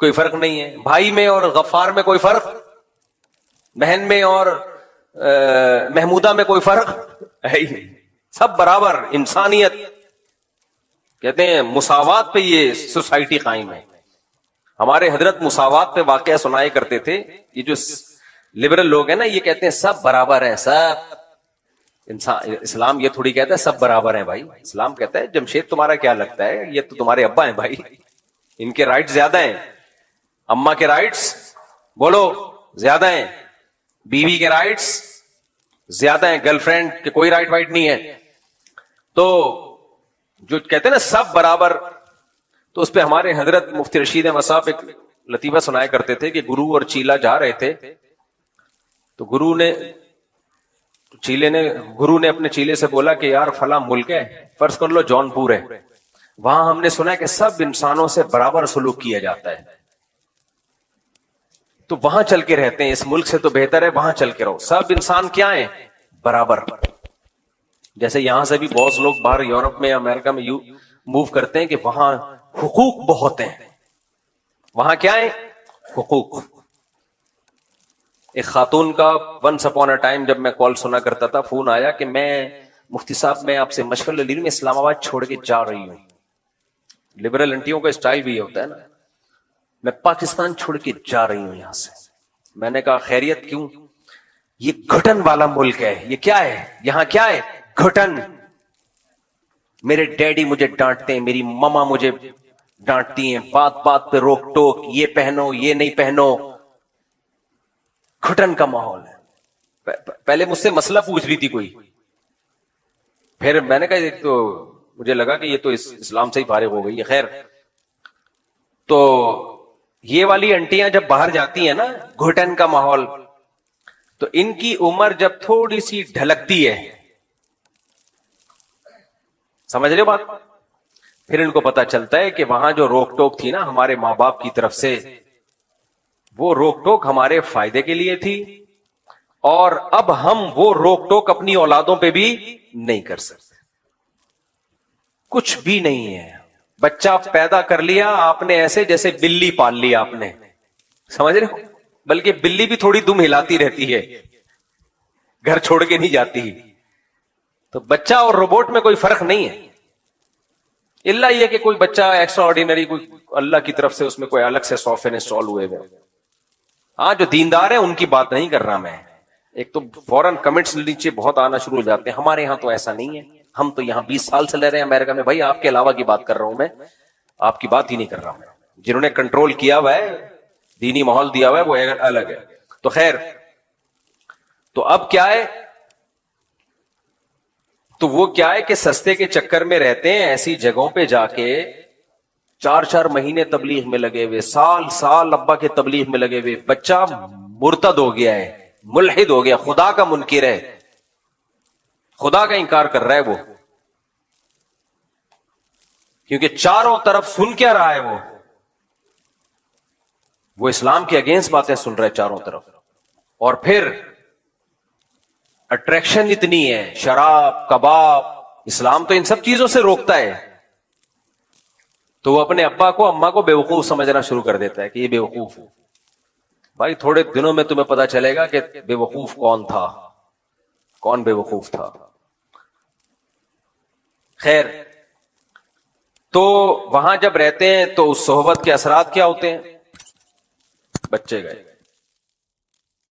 کوئی فرق نہیں ہے، بھائی میں اور غفار میں کوئی فرق، بہن میں اور محمودہ میں کوئی فرق ہے ہی نہیں، سب برابر، انسانیت، کہتے ہیں مساوات پہ یہ سوسائٹی قائم ہے. ہمارے حضرت مساوات پہ واقعہ سنائے کرتے تھے. یہ جو لبرل لوگ ہیں نا، یہ کہتے ہیں سب برابر ہیں، سب انسان. اسلام یہ تھوڑی کہتا ہے سب برابر ہیں بھائی. اسلام کہتا ہے جمشید تمہارا کیا لگتا ہے، یہ تو تمہارے ابا ہیں بھائی، ان کے رائٹس زیادہ ہیں، اما کے رائٹس بولو زیادہ ہیں، بیوی کے رائٹس زیادہ ہیں، گرل فرینڈ کے کوئی رائٹ وائٹ نہیں ہے. تو جو کہتے ہیں نا سب برابر، تو اس پہ ہمارے حضرت مفتی رشید احمد صاحب ایک لطیفہ سنایا کرتے تھے کہ گرو اور چیلا جا رہے تھے، تو گرو نے اپنے چیلے سے بولا کہ یار فلاں ملک ہے، فرض کر لو جون پور ہے، وہاں ہم نے سنا ہے کہ سب انسانوں سے برابر سلوک کیا جاتا ہے، تو وہاں چل کے رہتے ہیں، اس ملک سے تو بہتر ہے وہاں چل کے رہو، سب انسان کیا ہیں، برابر. جیسے یہاں سے بھی بہت لوگ باہر یورپ میں امریکہ میں موو کرتے ہیں کہ وہاں حقوق بہت ہیں، وہاں کیا ہے حقوق. ایک خاتون کا ونس اپون اے ٹائم جب میں کال سنا کرتا تھا، فون آیا کہ میں مفتی صاحب میں آپ سے مشورہ لے رہی ہوں، میں اسلام آباد چھوڑ کے جا رہی ہوں. لبرل انٹیوں کا اسٹائل بھی یہ ہوتا ہے نا، میں پاکستان چھوڑ کے جا رہی ہوں یہاں سے. میں نے کہا خیریت کیوں؟ یہ گھٹن والا ملک ہے. یہ کیا ہے یہاں، کیا ہے گھٹن. میرے ڈیڈی مجھے ڈانٹتے ہیں، میری ماما مجھے ڈانٹتی ہیں، بات بات پہ روک ٹوک، یہ پہنو یہ نہیں پہنو، گھٹن کا ماحول ہے. پہلے مجھ سے مسئلہ پوچھ رہی تھی کوئی، پھر میں نے کہا ایک تو مجھے لگا کہ یہ تو اسلام سے ہی فارغ ہو گئی ہے. خیر، تو یہ والی انٹیاں جب باہر جاتی ہیں نا، گھٹن کا ماحول، تو ان کی عمر جب تھوڑی سی ڈھلکتی ہے، سمجھ رہے ہو بات، پھر ان کو پتا چلتا ہے کہ وہاں جو روک ٹوک تھی نا ہمارے ماں باپ کی طرف سے، وہ روک ٹوک ہمارے فائدے کے لیے تھی، اور اب ہم وہ روک ٹوک اپنی اولادوں پہ بھی نہیں کر سکتے. کچھ بھی نہیں ہے. بچہ پیدا کر لیا آپ نے ایسے جیسے بلی پال لیا آپ نے، سمجھ رہے ہو، بلکہ بلی بھی تھوڑی دم ہلاتی رہتی ہے، گھر چھوڑ کے نہیں جاتی. تو بچہ اور روبوٹ میں کوئی فرق نہیں ہے، الا یہ کہ کوئی بچہ ایکسٹرا آرڈینری، کوئی اللہ کی طرف سے اس میں کوئی الگ سے سافٹ ویئر انسٹال ہوئے ہوئے. ہاں جو دیندار ہے ان کی بات نہیں کر رہا میں. ایک تو فوراً کمنٹس نیچے بہت آنا شروع ہو جاتے ہیں، ہمارے ہاں تو ایسا نہیں ہے، ہم تو یہاں 20 سال سے رہ رہے ہیں امریکہ میں. بھائی آپ کے علاوہ کی بات کر رہا ہوں میں، آپ کی بات ہی نہیں کر رہا ہوں. جنہوں نے کنٹرول کیا ہوا ہے، دینی ماحول دیا ہوا ہے، وہ الگ ہے. تو خیر، تو اب کیا ہے، تو وہ کیا ہے کہ سستے کے چکر میں رہتے ہیں، ایسی جگہوں پہ جا کے 4 مہینے تبلیغ میں لگے ہوئے، سال ابا کے تبلیغ میں لگے ہوئے. بچہ مرتد ہو گیا ہے، ملحد ہو گیا، خدا کا منکر ہے، خدا کا انکار کر رہا ہے وہ، کیونکہ چاروں طرف سن کیا رہا ہے وہ اسلام کے اگینسٹ باتیں سن رہا ہے چاروں طرف. اور پھر اٹریکشن اتنی ہے، شراب، کباب، اسلام تو ان سب چیزوں سے روکتا ہے. تو وہ اپنے ابا کو اما کو بیوقوف سمجھنا شروع کر دیتا ہے کہ یہ بیوقوف ہے. بھائی تھوڑے دنوں میں تمہیں پتا چلے گا کہ بیوقوف کون تھا، کون بیوقوف تھا. خیر، تو وہاں جب رہتے ہیں تو اس صحبت کے اثرات کیا ہوتے ہیں، بچے گئے.